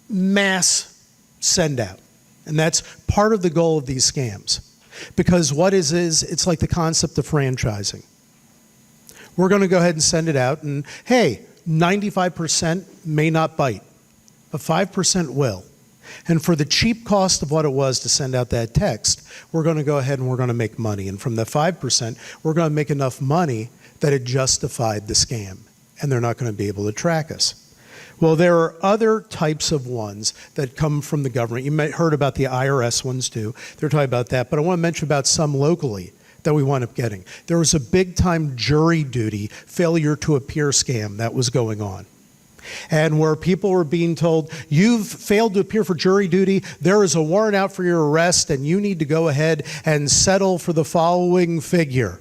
mass send out. And that's part of the goal of these scams. Because what is it's like the concept of franchising. We're going to go ahead and send it out, and hey, 95% may not bite, but 5% will. And for the cheap cost of what it was to send out that text, we're going to go ahead and we're going to make money. And from the 5%, we're going to make enough money that it justified the scam, and they're not going to be able to track us. Well, there are other types of ones that come from the government. You may have heard about the IRS ones too. They're talking about that, but I want to mention about some locally that we wound up getting. There was a big-time jury duty failure to appear scam that was going on. And where people were being told, you've failed to appear for jury duty, there is a warrant out for your arrest, and you need to go ahead and settle for the following figure.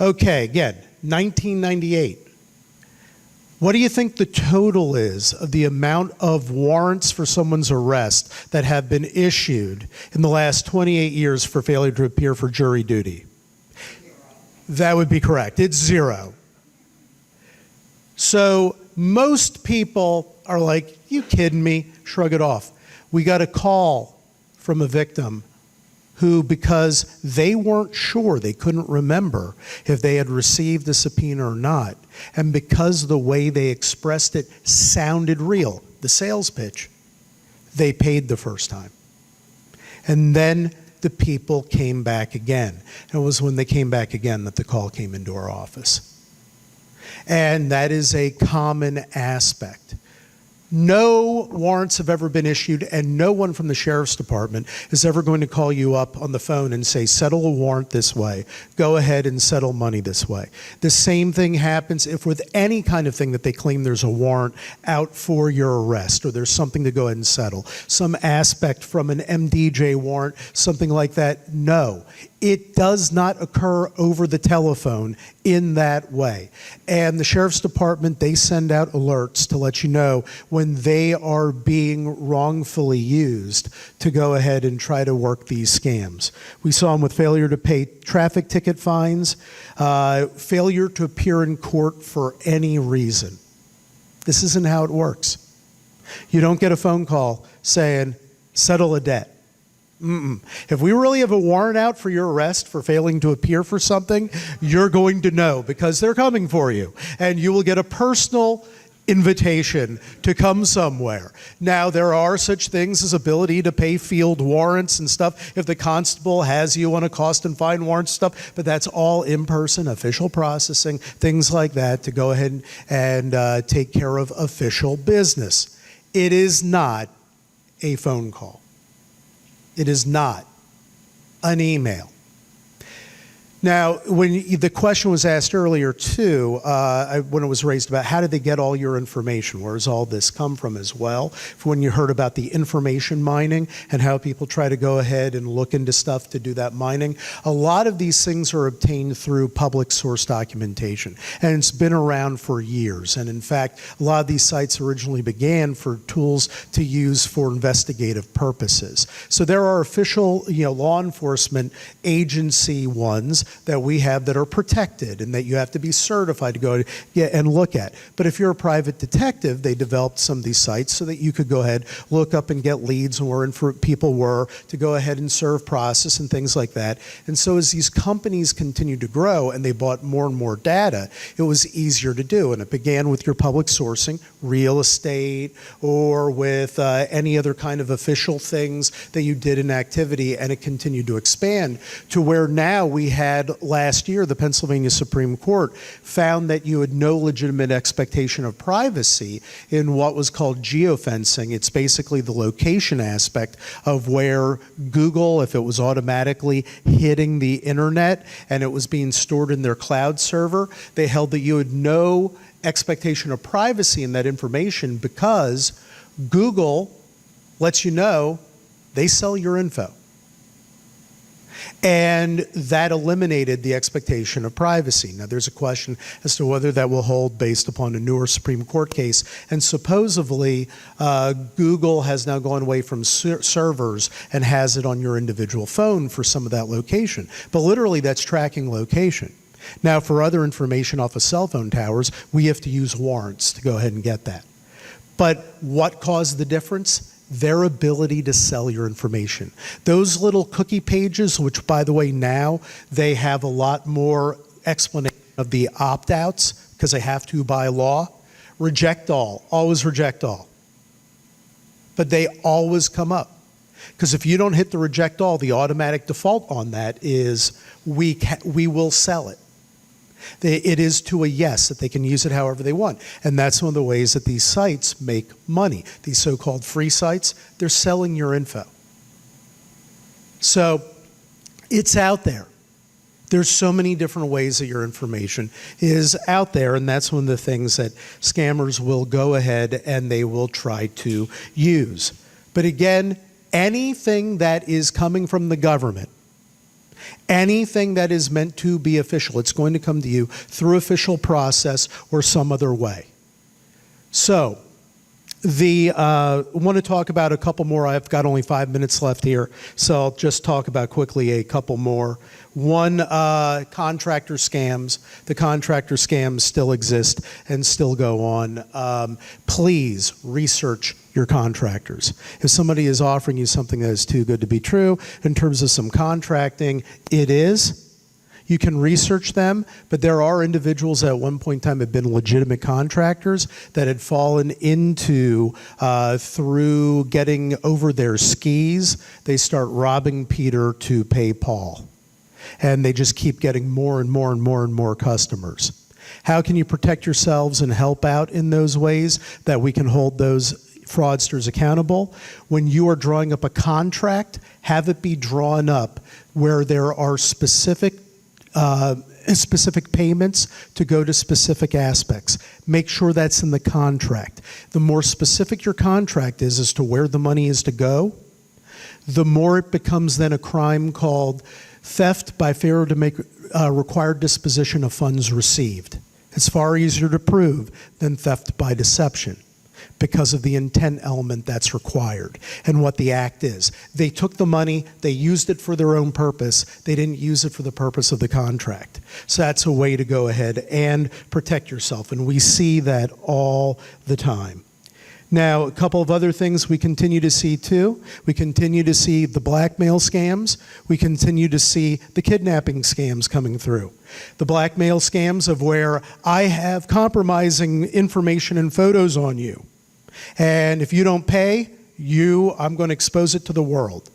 Okay, again, 1998. What do you think the total is of the amount of warrants for someone's arrest that have been issued in the last 28 years for failure to appear for jury duty? That would be correct. It's 0. So most people are like, you kidding me? Shrug it off. We got a call from a victim who, because they weren't sure, they couldn't remember if they had received a subpoena or not, and because the way they expressed it sounded real, the sales pitch, they paid the first time. And then the people came back again. And it was when they came back again that the call came into our office. And that is a common aspect. No warrants have ever been issued, and no one from the Sheriff's Department is ever going to call you up on the phone and say, settle a warrant this way, go ahead and settle money this way. The same thing happens if with any kind of thing that they claim there's a warrant out for your arrest, or there's something to go ahead and settle. Some aspect from an MDJ warrant, something like that, no. It does not occur over the telephone in that way. And the Sheriff's Department, they send out alerts to let you know when they are being wrongfully used to go ahead and try to work these scams. We saw them with failure to pay traffic ticket fines, failure to appear in court for any reason. This isn't how it works. You don't get a phone call saying, settle a debt. If we really have a warrant out for your arrest for failing to appear for something, you're going to know because they're coming for you. And you will get a personal invitation to come somewhere. Now, there are such things as ability to pay field warrants and stuff if the constable has you on a cost and fine warrant stuff, but that's all in-person official processing, things like that to go ahead and take care of official business. It is not a phone call. It is not an email. Now, when the question was asked earlier, too, when it was raised about how did they get all your information, where does all this come from as well, when you heard about the information mining and how people try to go ahead and look into stuff to do that mining, a lot of these things are obtained through public source documentation, and it's been around for years. And in fact, a lot of these sites originally began for tools to use for investigative purposes. So there are official, law enforcement agency ones that we have that are protected and that you have to be certified to go and look at. But if you're a private detective, they developed some of these sites so that you could go ahead, look up and get leads on where people were to go ahead and serve process and things like that. And so as these companies continued to grow and they bought more and more data, it was easier to do. And it began with your public sourcing, real estate, or with any other kind of official things that you did in activity, and it continued to expand to where now we had last year, the Pennsylvania Supreme Court found that you had no legitimate expectation of privacy in what was called geofencing. It's basically the location aspect of where Google, if it was automatically hitting the internet and it was being stored in their cloud server, they held that you had no expectation of privacy in that information because Google lets you know they sell your info. And that eliminated the expectation of privacy. Now, there's a question as to whether that will hold based upon a newer Supreme Court case. And supposedly, Google has now gone away from servers and has it on your individual phone for some of that location. But literally, that's tracking location. Now, for other information off of cell phone towers, we have to use warrants to go ahead and get that. But what caused the difference? their ability to sell your information. Those little cookie pages, which by the way now they have a lot more explanation of the opt-outs because they have to by law, reject all, always reject all. But they always come up. Because if you don't hit the reject all, the automatic default on that is we will sell it. It is to a yes, that they can use it however they want. And that's one of the ways that these sites make money. These so-called free sites, they're selling your info. So it's out there. There's so many different ways that your information is out there, and that's one of the things that scammers will go ahead and they will try to use. But again, anything that is coming from the government, anything that is meant to be official, it's going to come to you through official process or some other way. So, I want to talk about a couple more. I've got only 5 minutes left here, so I'll just talk about quickly a couple more. One, contractor scams. The contractor scams still exist and still go on. Please research your contractors. If somebody is offering you something that is too good to be true in terms of some contracting, it is. You can research them, but there are individuals that at one point in time have been legitimate contractors that had fallen into, through getting over their skis, they start robbing Peter to pay Paul. And they just keep getting more and more and more and more customers. How can you protect yourselves and help out in those ways that we can hold those fraudsters accountable? When you are drawing up a contract, have it be drawn up where there are specific payments to go to specific aspects. Make sure that's in the contract. The more specific your contract is as to where the money is to go, the more it becomes then a crime called theft by failure to make required disposition of funds received. It's far easier to prove than theft by deception, because of the intent element that's required and what the act is. They took the money, they used it for their own purpose, they didn't use it for the purpose of the contract. So that's a way to go ahead and protect yourself, and we see that all the time. Now, a couple of other things we continue to see too. We continue to see the blackmail scams. We continue to see the kidnapping scams coming through. The blackmail scams of where I have compromising information and photos on you. And if you don't pay, I'm going to expose it to the world.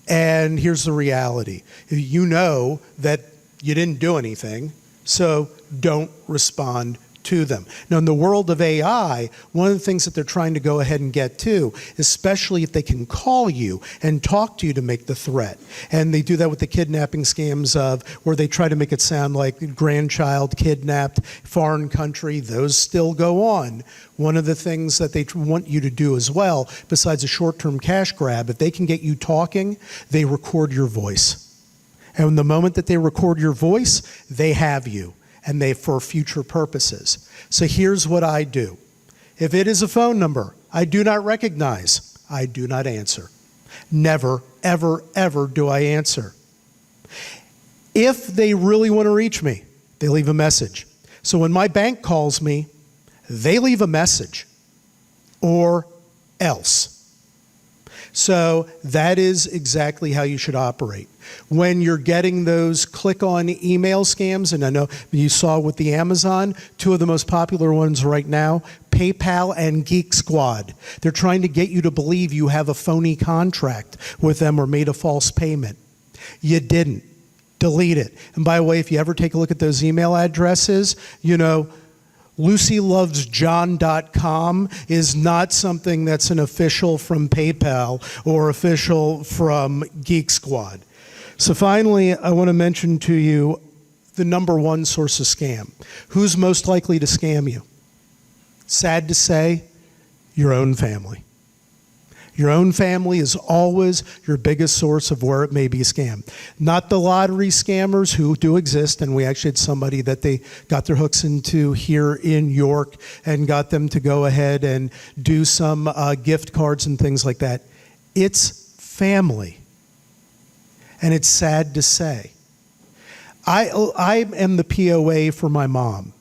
And here's the reality. You know that you didn't do anything, so don't respond to them. Now, in the world of AI, one of the things that they're trying to go ahead and get to, especially if they can call you and talk to you to make the threat. And they do that with the kidnapping scams of where they try to make it sound like grandchild kidnapped, foreign country. Those still go on. One of the things that they want you to do as well, besides a short-term cash grab, if they can get you talking, they record your voice. And the moment that they record your voice, they have you. And they for future purposes. So here's what I do. If it is a phone number I do not recognize, I do not answer. Never, ever, ever do I answer. If they really want to reach me, they leave a message. So when my bank calls me, they leave a message or else. So that is exactly how you should operate. When you're getting those click-on email scams, and I know you saw with the Amazon, two of the most popular ones right now, PayPal and Geek Squad. They're trying to get you to believe you have a phony contract with them or made a false payment. You didn't. Delete it. And by the way, if you ever take a look at those email addresses, LucyLovesJohn.com is not something that's an official from PayPal or official from Geek Squad. So finally, I want to mention to you the number one source of scam. Who's most likely to scam you? Sad to say, your own family. Your own family is always your biggest source of where it may be scammed. Not the lottery scammers who do exist, and we actually had somebody that they got their hooks into here in York and got them to go ahead and do some gift cards and things like that. It's family. And it's sad to say. I am the POA for my mom.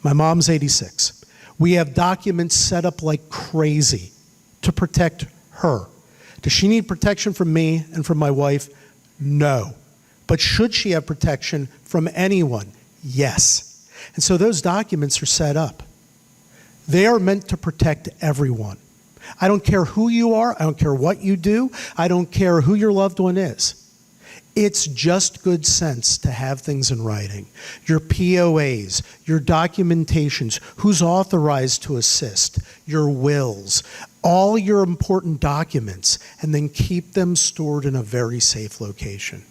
My mom's 86. We have documents set up like crazy to protect her. Does she need protection from me and from my wife? No. But should she have protection from anyone? Yes. And so those documents are set up. They are meant to protect everyone. I don't care who you are. I don't care what you do. I don't care who your loved one is. It's just good sense to have things in writing. Your POAs, your documentations, who's authorized to assist, your wills, all your important documents, and then keep them stored in a very safe location.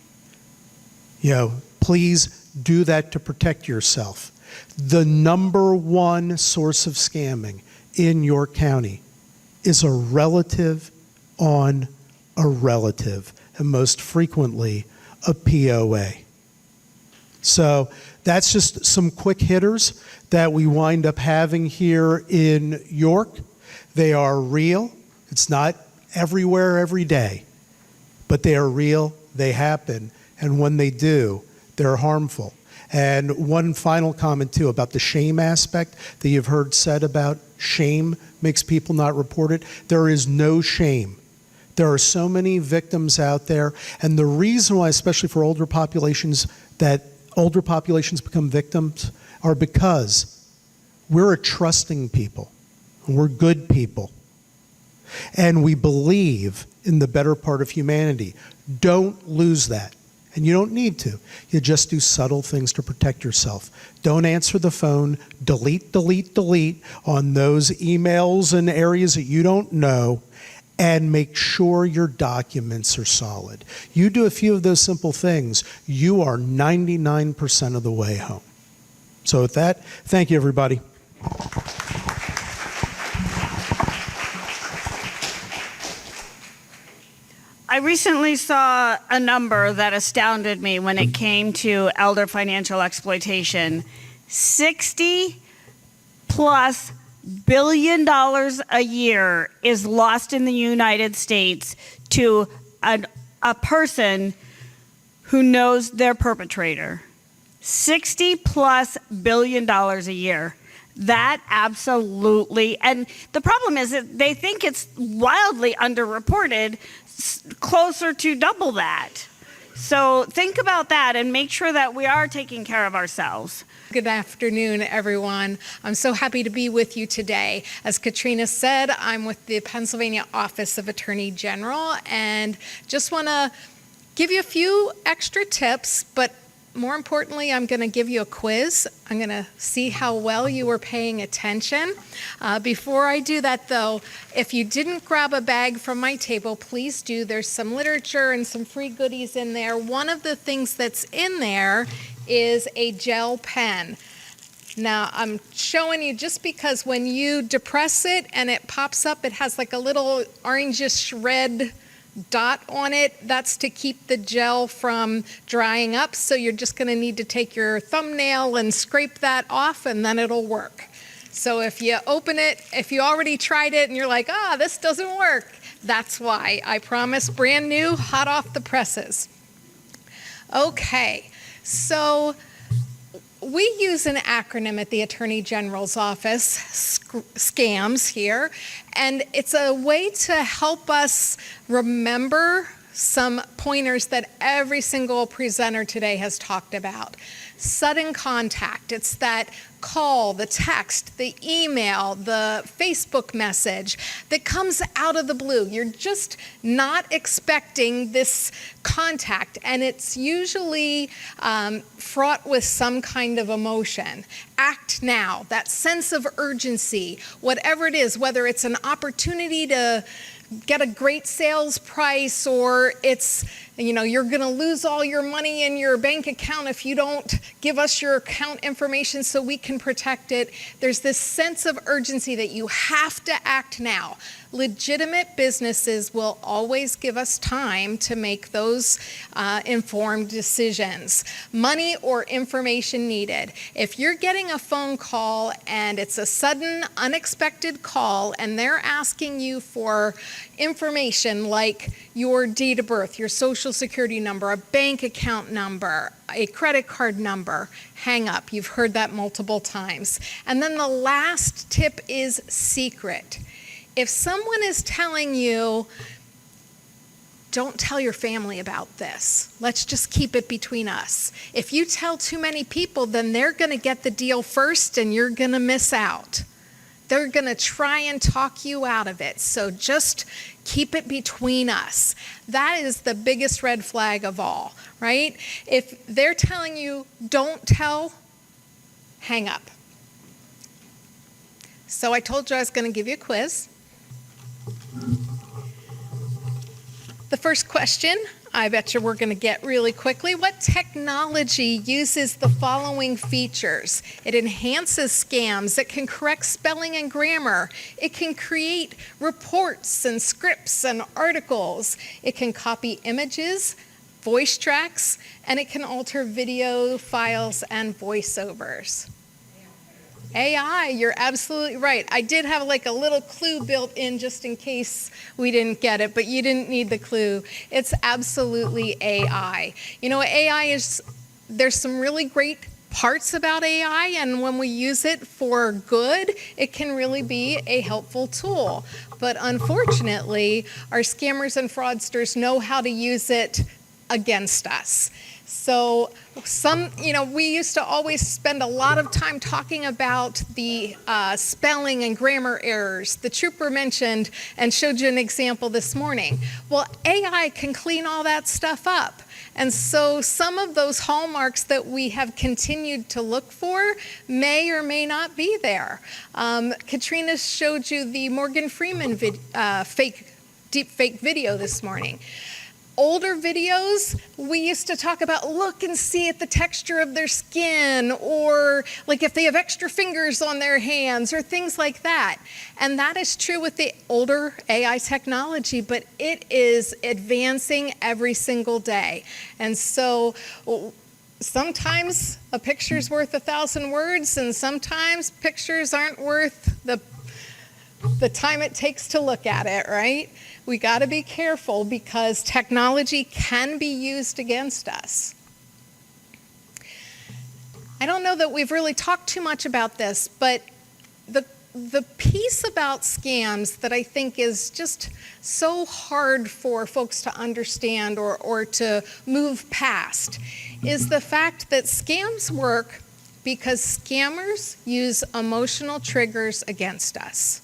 Please do that to protect yourself. The number one source of scamming in York County is a relative on a relative, and most frequently, a POA. So that's just some quick hitters that we wind up having here in York. They are real. It's not everywhere every day, but they are real, they happen, and when they do, they're harmful. And one final comment too about the shame aspect that you've heard said about shame makes people not report it. There is no shame. There are so many victims out there, and the reason why, especially for older populations, that older populations become victims are because we're a trusting people, and we're good people, and we believe in the better part of humanity. Don't lose that, and you don't need to. You just do subtle things to protect yourself. Don't answer the phone. Delete, delete, delete on those emails and areas that you don't know. And make sure your documents are solid. You do a few of those simple things, you are 99% of the way home. So with that, thank you, everybody. I recently saw a number that astounded me when it came to elder financial exploitation. $60+ billion a year is lost in the United States to a person who knows their perpetrator. $60+ billion a year. That absolutely, and the problem is that they think it's wildly underreported, closer to double that. So think about that and make sure that we are taking care of ourselves. Good afternoon, everyone. I'm so happy to be with you today. As Katrina said, I'm with the Pennsylvania Office of Attorney General, and just want to give you a few extra tips, but more importantly, I'm going to give you a quiz. I'm going to see how well you were paying attention. Before I do that, though, if you didn't grab a bag from my table, please do. There's some literature and some free goodies in there. One of the things that's in there is a gel pen. Now, I'm showing you just because when you depress it and it pops up, it has like a little orangish red dot on it. That's to keep the gel from drying up. So you're just going to need to take your thumbnail and scrape that off, and then it'll work. So if you open it, if you already tried it and you're like, this doesn't work, that's why. I promise, brand new, hot off the presses. Okay, so we use an acronym at the Attorney General's office, SCAMS here, and it's a way to help us remember some pointers that every single presenter today has talked about. Sudden contact, it's that call, the text, the email, the Facebook message that comes out of the blue. You're just not expecting this contact, and it's usually fraught with some kind of emotion. Act now, that sense of urgency, whatever it is, whether it's an opportunity to get a great sales price, or it's, you're going to lose all your money in your bank account if you don't give us your account information so we can protect it. There's this sense of urgency that you have to act now. Legitimate businesses will always give us time to make those informed decisions. Money or information needed. If you're getting a phone call and it's a sudden, unexpected call and they're asking you for information like your date of birth, your social security number, a bank account number, a credit card number, hang up. You've heard that multiple times. And then the last tip is secret. if someone is telling you, don't tell your family about this, let's just keep it between us. If you tell too many people, then they're going to get the deal first and you're going to miss out. They're going to try and talk you out of it. So just keep it between us. That is the biggest red flag of all, right? If they're telling you, don't tell, hang up. So I told you I was going to give you a quiz. The first question, I bet you we're going to get really quickly. What technology uses the following features? It enhances scams. It can correct spelling and grammar. It can create reports and scripts and articles. It can copy images, voice tracks, and it can alter video files and voiceovers. AI, you're absolutely right. I did have like a little clue built in just in case we didn't get it, but you didn't need the clue. It's absolutely AI. You know, AI is, there's some really great parts about AI, and when we use it for good, it can really be a helpful tool. But unfortunately, our scammers and fraudsters know how to use it against us. So we used to always spend a lot of time talking about the spelling and grammar errors. The trooper mentioned and showed you an example this morning. Well, AI can clean all that stuff up. And so some of those hallmarks that we have continued to look for may or may not be there. Katrina showed you the Morgan Freeman deep fake video this morning. Older videos, we used to talk about look and see at the texture of their skin, or like if they have extra fingers on their hands or things like that. And that is true with the older AI technology, but it is advancing every single day. And so sometimes a picture's worth 1,000 words, and sometimes pictures aren't worth the time it takes to look at it, right? We got to be careful because technology can be used against us. I don't know that we've really talked too much about this, but the piece about scams that I think is just so hard for folks to understand or to move past is the fact that scams work because scammers use emotional triggers against us.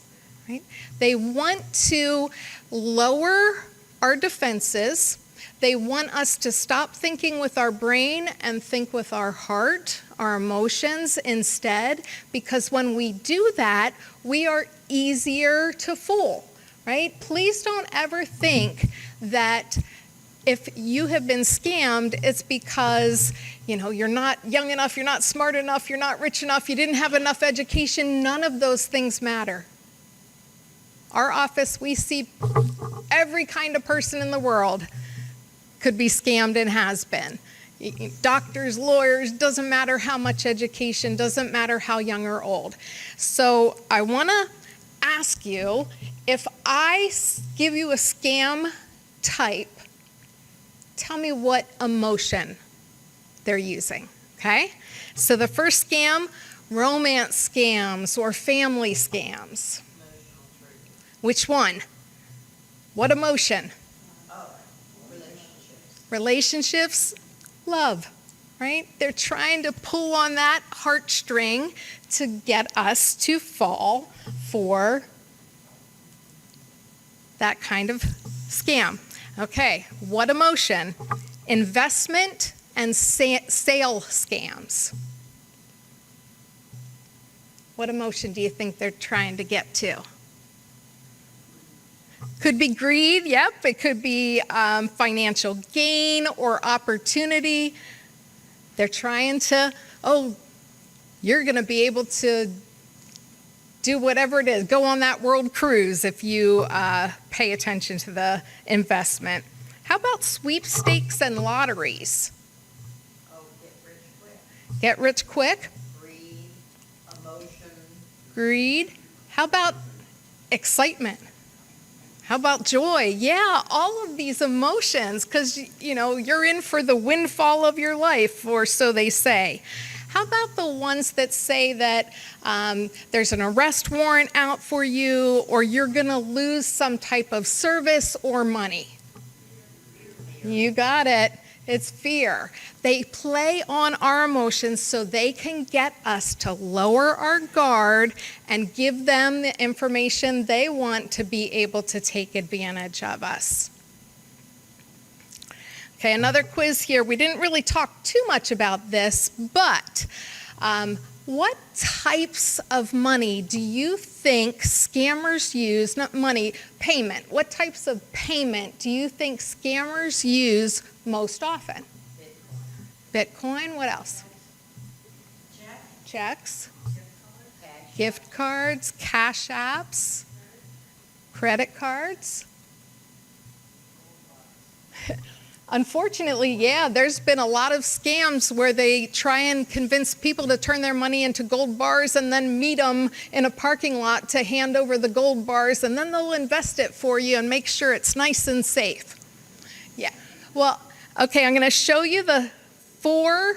Right? They want to lower our defenses. They want us to stop thinking with our brain and think with our heart, our emotions instead, because when we do that, we are easier to fool, right? Please don't ever think that if you have been scammed, it's because, you're not young enough, you're not smart enough, you're not rich enough, you didn't have enough education. None of those things matter. Our office, we see every kind of person in the world could be scammed and has been. Doctors, lawyers, doesn't matter how much education, doesn't matter how young or old. So I want to ask you, if I give you a scam type, tell me what emotion they're using, okay? So the first scam, romance scams or family scams. Which one? What emotion? Relationships, love, right? They're trying to pull on that heartstring to get us to fall for that kind of scam. Okay, what emotion? Investment and sale scams. What emotion do you think they're trying to get to? Could be greed, yep. It could be financial gain or opportunity. They're trying to, you're going to be able to do whatever it is. Go on that world cruise if you pay attention to the investment. How about sweepstakes and lotteries? Get rich quick. Greed, emotion. Greed. How about excitement? How about joy? Yeah, all of these emotions, because, you're in for the windfall of your life, or so they say. How about the ones that say that there's an arrest warrant out for you, or you're going to lose some type of service or money? You got it. It's fear. They play on our emotions so they can get us to lower our guard and give them the information they want to be able to take advantage of us. Okay, another quiz here. We didn't really talk too much about this, but what types of money do you think scammers use, not money, payment. What types of payment do you think scammers use most often? Bitcoin, what else? Checks. Gift cards, cash apps, credit cards. Unfortunately, yeah, there's been a lot of scams where they try and convince people to turn their money into gold bars and then meet them in a parking lot to hand over the gold bars, and then they'll invest it for you and make sure it's nice and safe. Yeah, well, okay, I'm going to show you the 4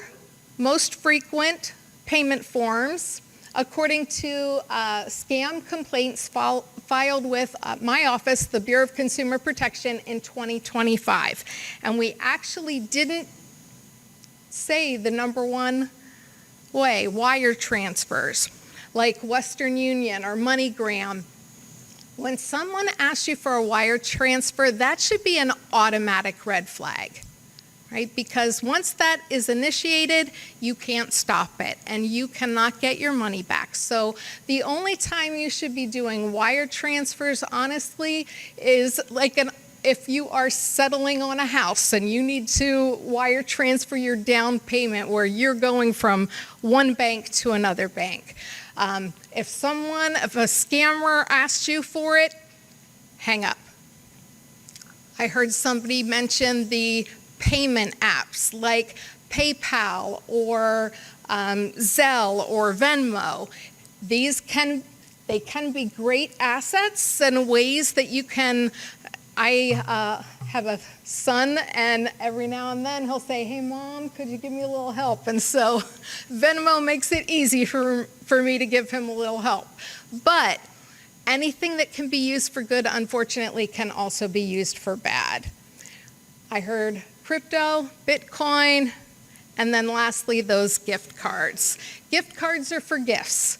most frequent payment forms according to scam complaints filed with my office, the Bureau of Consumer Protection, in 2025. And we actually didn't say the #1 way, wire transfers, like Western Union or MoneyGram. When someone asks you for a wire transfer, that should be an automatic red flag. Right? Because once that is initiated, you can't stop it and you cannot get your money back. So the only time you should be doing wire transfers, honestly, is like if you are settling on a house and you need to wire transfer your down payment where you're going from one bank to another bank. If a scammer asks you for it, hang up. I heard somebody mention the payment apps like PayPal or Zelle or Venmo. They can be great assets and ways that you can. I have a son, and every now and then he'll say, "Hey, Mom, could you give me a little help?" And so Venmo makes it easy for me to give him a little help. But anything that can be used for good, unfortunately, can also be used for bad. I heard crypto, Bitcoin, and then lastly, those gift cards. Gift cards are for gifts.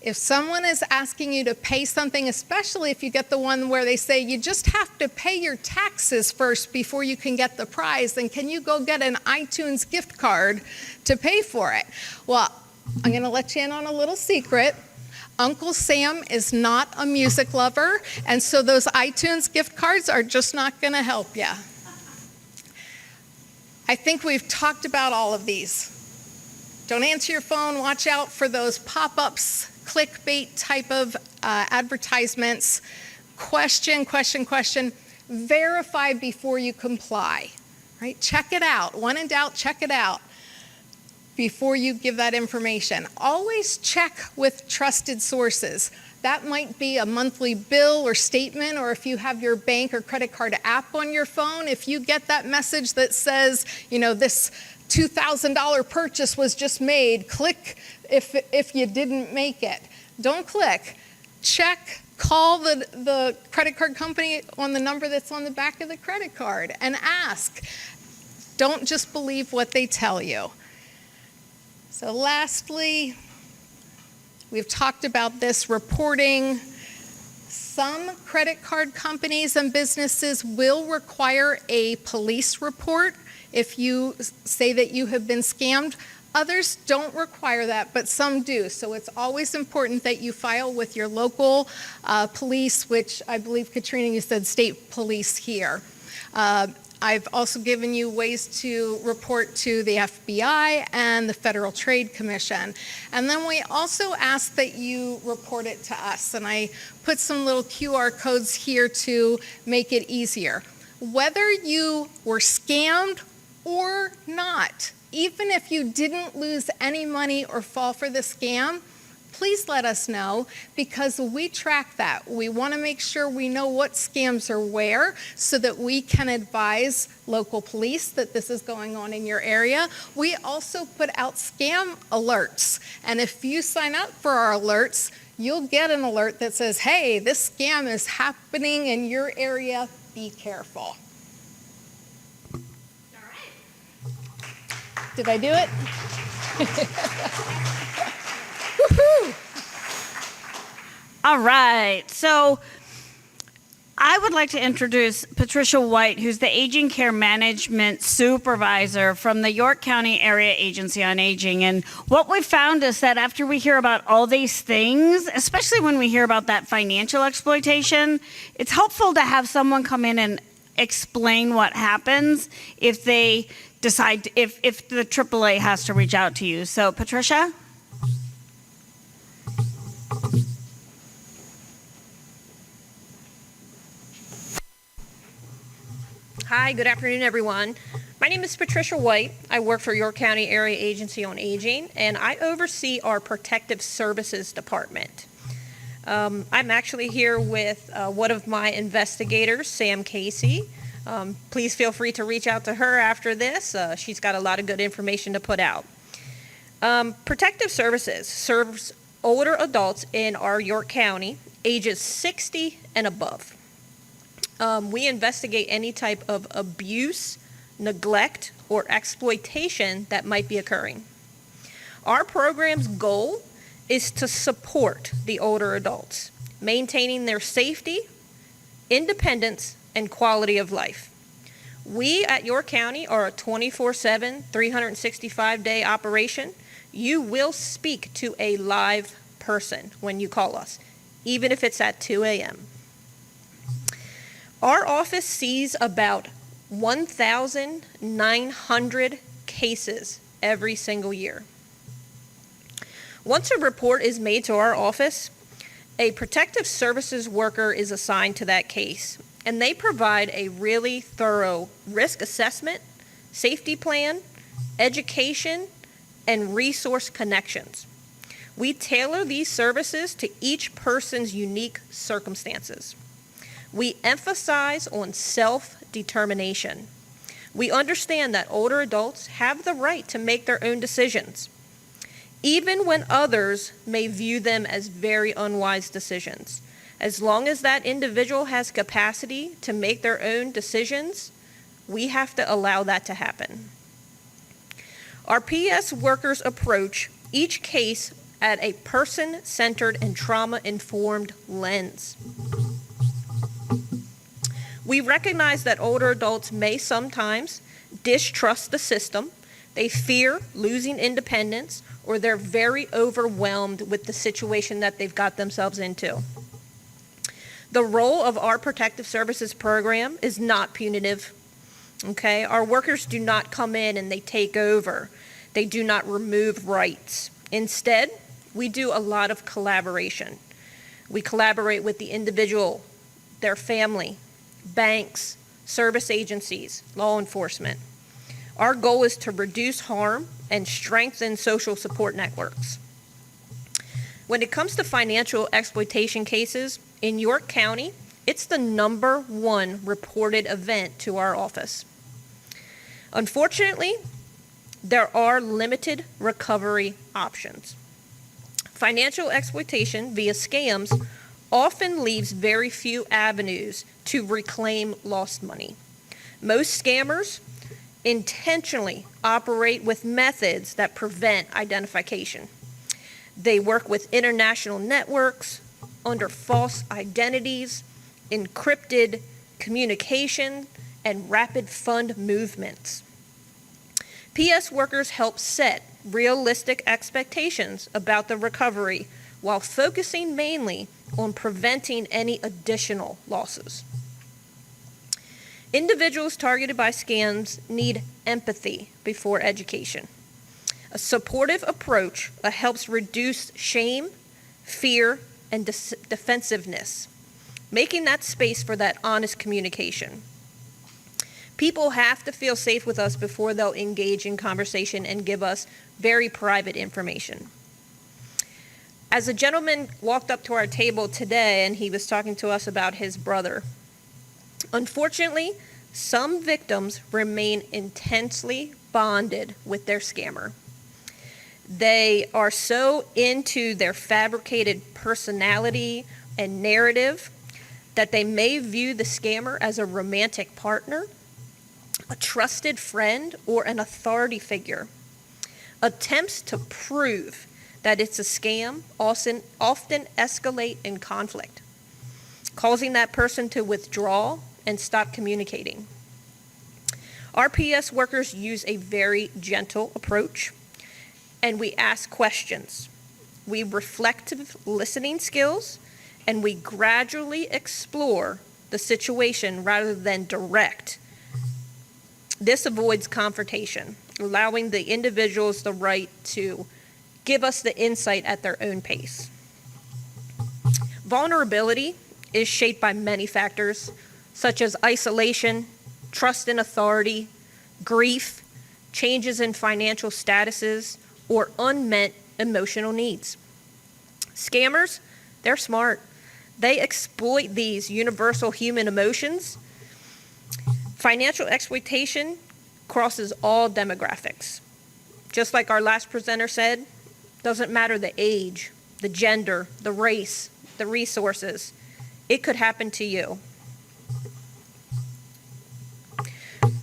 If someone is asking you to pay something, especially if you get the one where they say you just have to pay your taxes first before you can get the prize, then can you go get an iTunes gift card to pay for it? Well, I'm going to let you in on a little secret. Uncle Sam is not a music lover, and so those iTunes gift cards are just not going to help you. I think we've talked about all of these. Don't answer your phone. Watch out for those pop-ups, clickbait type of advertisements. Question. Verify before you comply. Right? Check it out. When in doubt, check it out before you give that information. Always check with trusted sources. That might be a monthly bill or statement, or if you have your bank or credit card app on your phone, if you get that message that says, this $2,000 purchase was just made, click if you didn't make it. Don't click. Check, call the credit card company on the number that's on the back of the credit card and ask. Don't just believe what they tell you. So lastly, we've talked about this reporting. Some credit card companies and businesses will require a police report if you say that you have been scammed. Others don't require that, but some do. So it's always important that you file with your local police, which I believe, Katrina, you said state police here. I've also given you ways to report to the FBI and the Federal Trade Commission. And then we also ask that you report it to us. And I put some little QR codes here to make it easier. Whether you were scammed or not, even if you didn't lose any money or fall for the scam, please let us know, because we track that. We want to make sure we know what scams are where so that we can advise local police that this is going on in your area. We also put out scam alerts, and if you sign up for our alerts, you'll get an alert that says, hey, this scam is happening in your area, be careful. All right. Did I do it? Woohoo! All right, so I would like to introduce Patricia White, who's the Aging Care Management Supervisor from the York County Area Agency on Aging. And what we found is that after we hear about all these things, especially when we hear about that financial exploitation, it's helpful to have someone come in and explain what happens if they decide, if the AAA has to reach out to you. So, Patricia? Hi, good afternoon, everyone. My name is Patricia White. I work for York County Area Agency on Aging, and I oversee our Protective Services Department. I'm actually here with one of my investigators, Sam Casey. Please feel free to reach out to her after this. She's got a lot of good information to put out. Protective Services serves older adults in our York County, ages 60 and above. We investigate any type of abuse, neglect, or exploitation that might be occurring. Our program's goal is to support the older adults, maintaining their safety, independence, and quality of life. We at York County are a 24/7, 365-day operation. You will speak to a live person when you call us, even if it's at 2 a.m. Our office sees about 1,900 cases every single year. Once a report is made to our office, a protective services worker is assigned to that case, and they provide a really thorough risk assessment, safety plan, education, and resource connections. We tailor these services to each person's unique circumstances. We emphasize on self-determination. We understand that older adults have the right to make their own decisions, even when others may view them as very unwise decisions. As long as that individual has capacity to make their own decisions, we have to allow that to happen. Our PS workers approach each case at a person-centered and trauma-informed lens. We recognize that older adults may sometimes distrust the system, they fear losing independence, or they're very overwhelmed with the situation that they've got themselves into. The role of our Protective Services program is not punitive. Okay, our workers do not come in and they take over. They do not remove rights. Instead, we do a lot of collaboration. We collaborate with the individual, their family, banks, service agencies, law enforcement. Our goal is to reduce harm and strengthen social support networks. When it comes to financial exploitation cases, in York County, it's the #1 reported event to our office. Unfortunately, there are limited recovery options. Financial exploitation via scams often leaves very few avenues to reclaim lost money. Most scammers intentionally operate with methods that prevent identification. They work with international networks under false identities, encrypted communication, and rapid fund movements. PS workers help set realistic expectations about the recovery while focusing mainly on preventing any additional losses. Individuals targeted by scams need empathy before education. A supportive approach helps reduce shame, fear, and defensiveness, making that space for that honest communication. People have to feel safe with us before they'll engage in conversation and give us very private information. As a gentleman walked up to our table today and he was talking to us about his brother, unfortunately, some victims remain intensely bonded with their scammer. They are so into their fabricated personality and narrative that they may view the scammer as a romantic partner, a trusted friend, or an authority figure. Attempts to prove that it's a scam often escalate in conflict, causing that person to withdraw and stop communicating. Our PS workers use a very gentle approach, and we ask questions. We reflective listening skills, and we gradually explore the situation rather than direct. This avoids confrontation, allowing the individuals the right to give us the insight at their own pace. Vulnerability is shaped by many factors, such as isolation, trust in authority, grief, changes in financial statuses, or unmet emotional needs. Scammers, they're smart. They exploit these universal human emotions. Financial exploitation crosses all demographics. Just like our last presenter said, doesn't matter the age, the gender, the race, the resources. It could happen to you.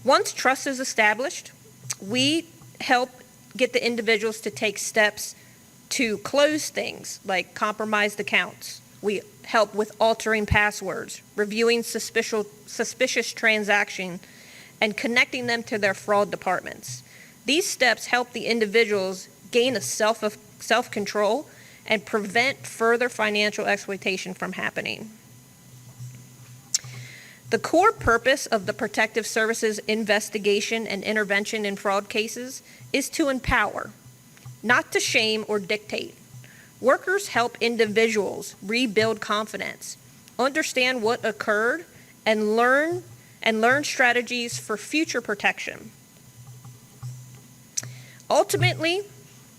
Once trust is established, we help get the individuals to take steps to close things like compromised accounts. We help with altering passwords, reviewing suspicious transactions, and connecting them to their fraud departments. These steps help the individuals gain a self-control and prevent further financial exploitation from happening. The core purpose of the Protective Services investigation and intervention in fraud cases is to empower, not to shame or dictate. Workers help individuals rebuild confidence, understand what occurred, and learn strategies for future protection. Ultimately,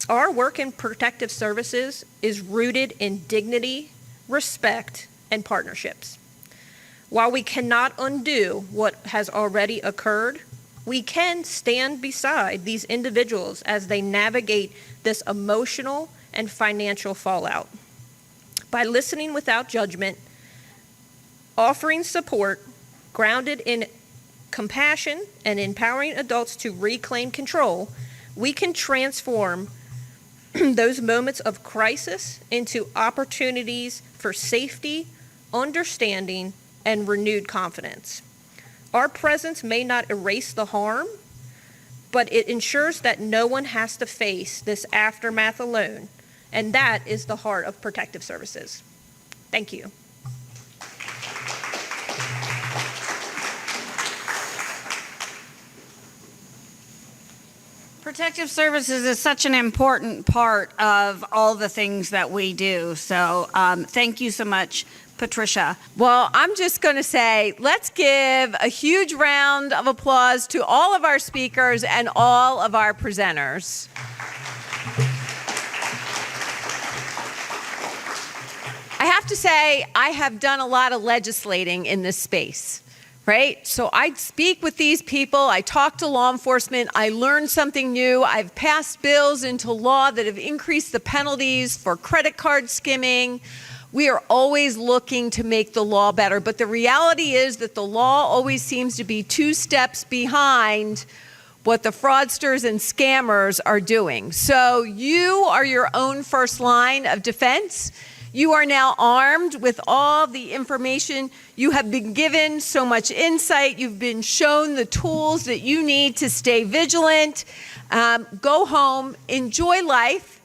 our work in protective services is rooted in dignity, respect, and partnerships. While we cannot undo what has already occurred, we can stand beside these individuals as they navigate this emotional and financial fallout. By listening without judgment, offering support grounded in compassion, and empowering adults to reclaim control, we can transform those moments of crisis into opportunities for safety, understanding, and renewed confidence. Our presence may not erase the harm, but it ensures that no one has to face this aftermath alone, and that is the heart of Protective Services. Thank you. Protective Services is such an important part of all the things that we do. So thank you so much, Patricia. Well, I'm just going to say, let's give a huge round of applause to all of our speakers and all of our presenters. I have to say, I have done a lot of legislating in this space, right? So I speak with these people, I talk to law enforcement, I learn something new, I've passed bills into law that have increased the penalties for credit card skimming. We are always looking to make the law better, but the reality is that the law always seems to be 2 steps behind what the fraudsters and scammers are doing. So you are your own first line of defense. You are now armed with all the information. You have been given so much insight. You've been shown the tools that you need to stay vigilant. Go home, enjoy life,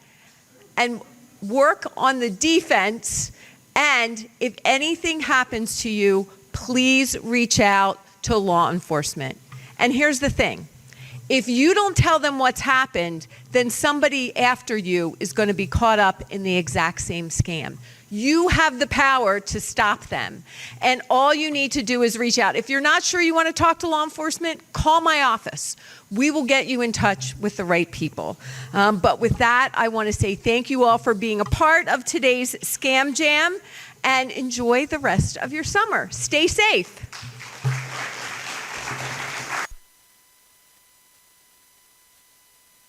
and work on the defense. And if anything happens to you, please reach out to law enforcement. And here's the thing. If you don't tell them what's happened, then somebody after you is going to be caught up in the exact same scam. You have the power to stop them. And all you need to do is reach out. If you're not sure you want to talk to law enforcement, call my office. We will get you in touch with the right people. But with that, I want to say thank you all for being a part of today's Scam Jam, and enjoy the rest of your summer. Stay safe.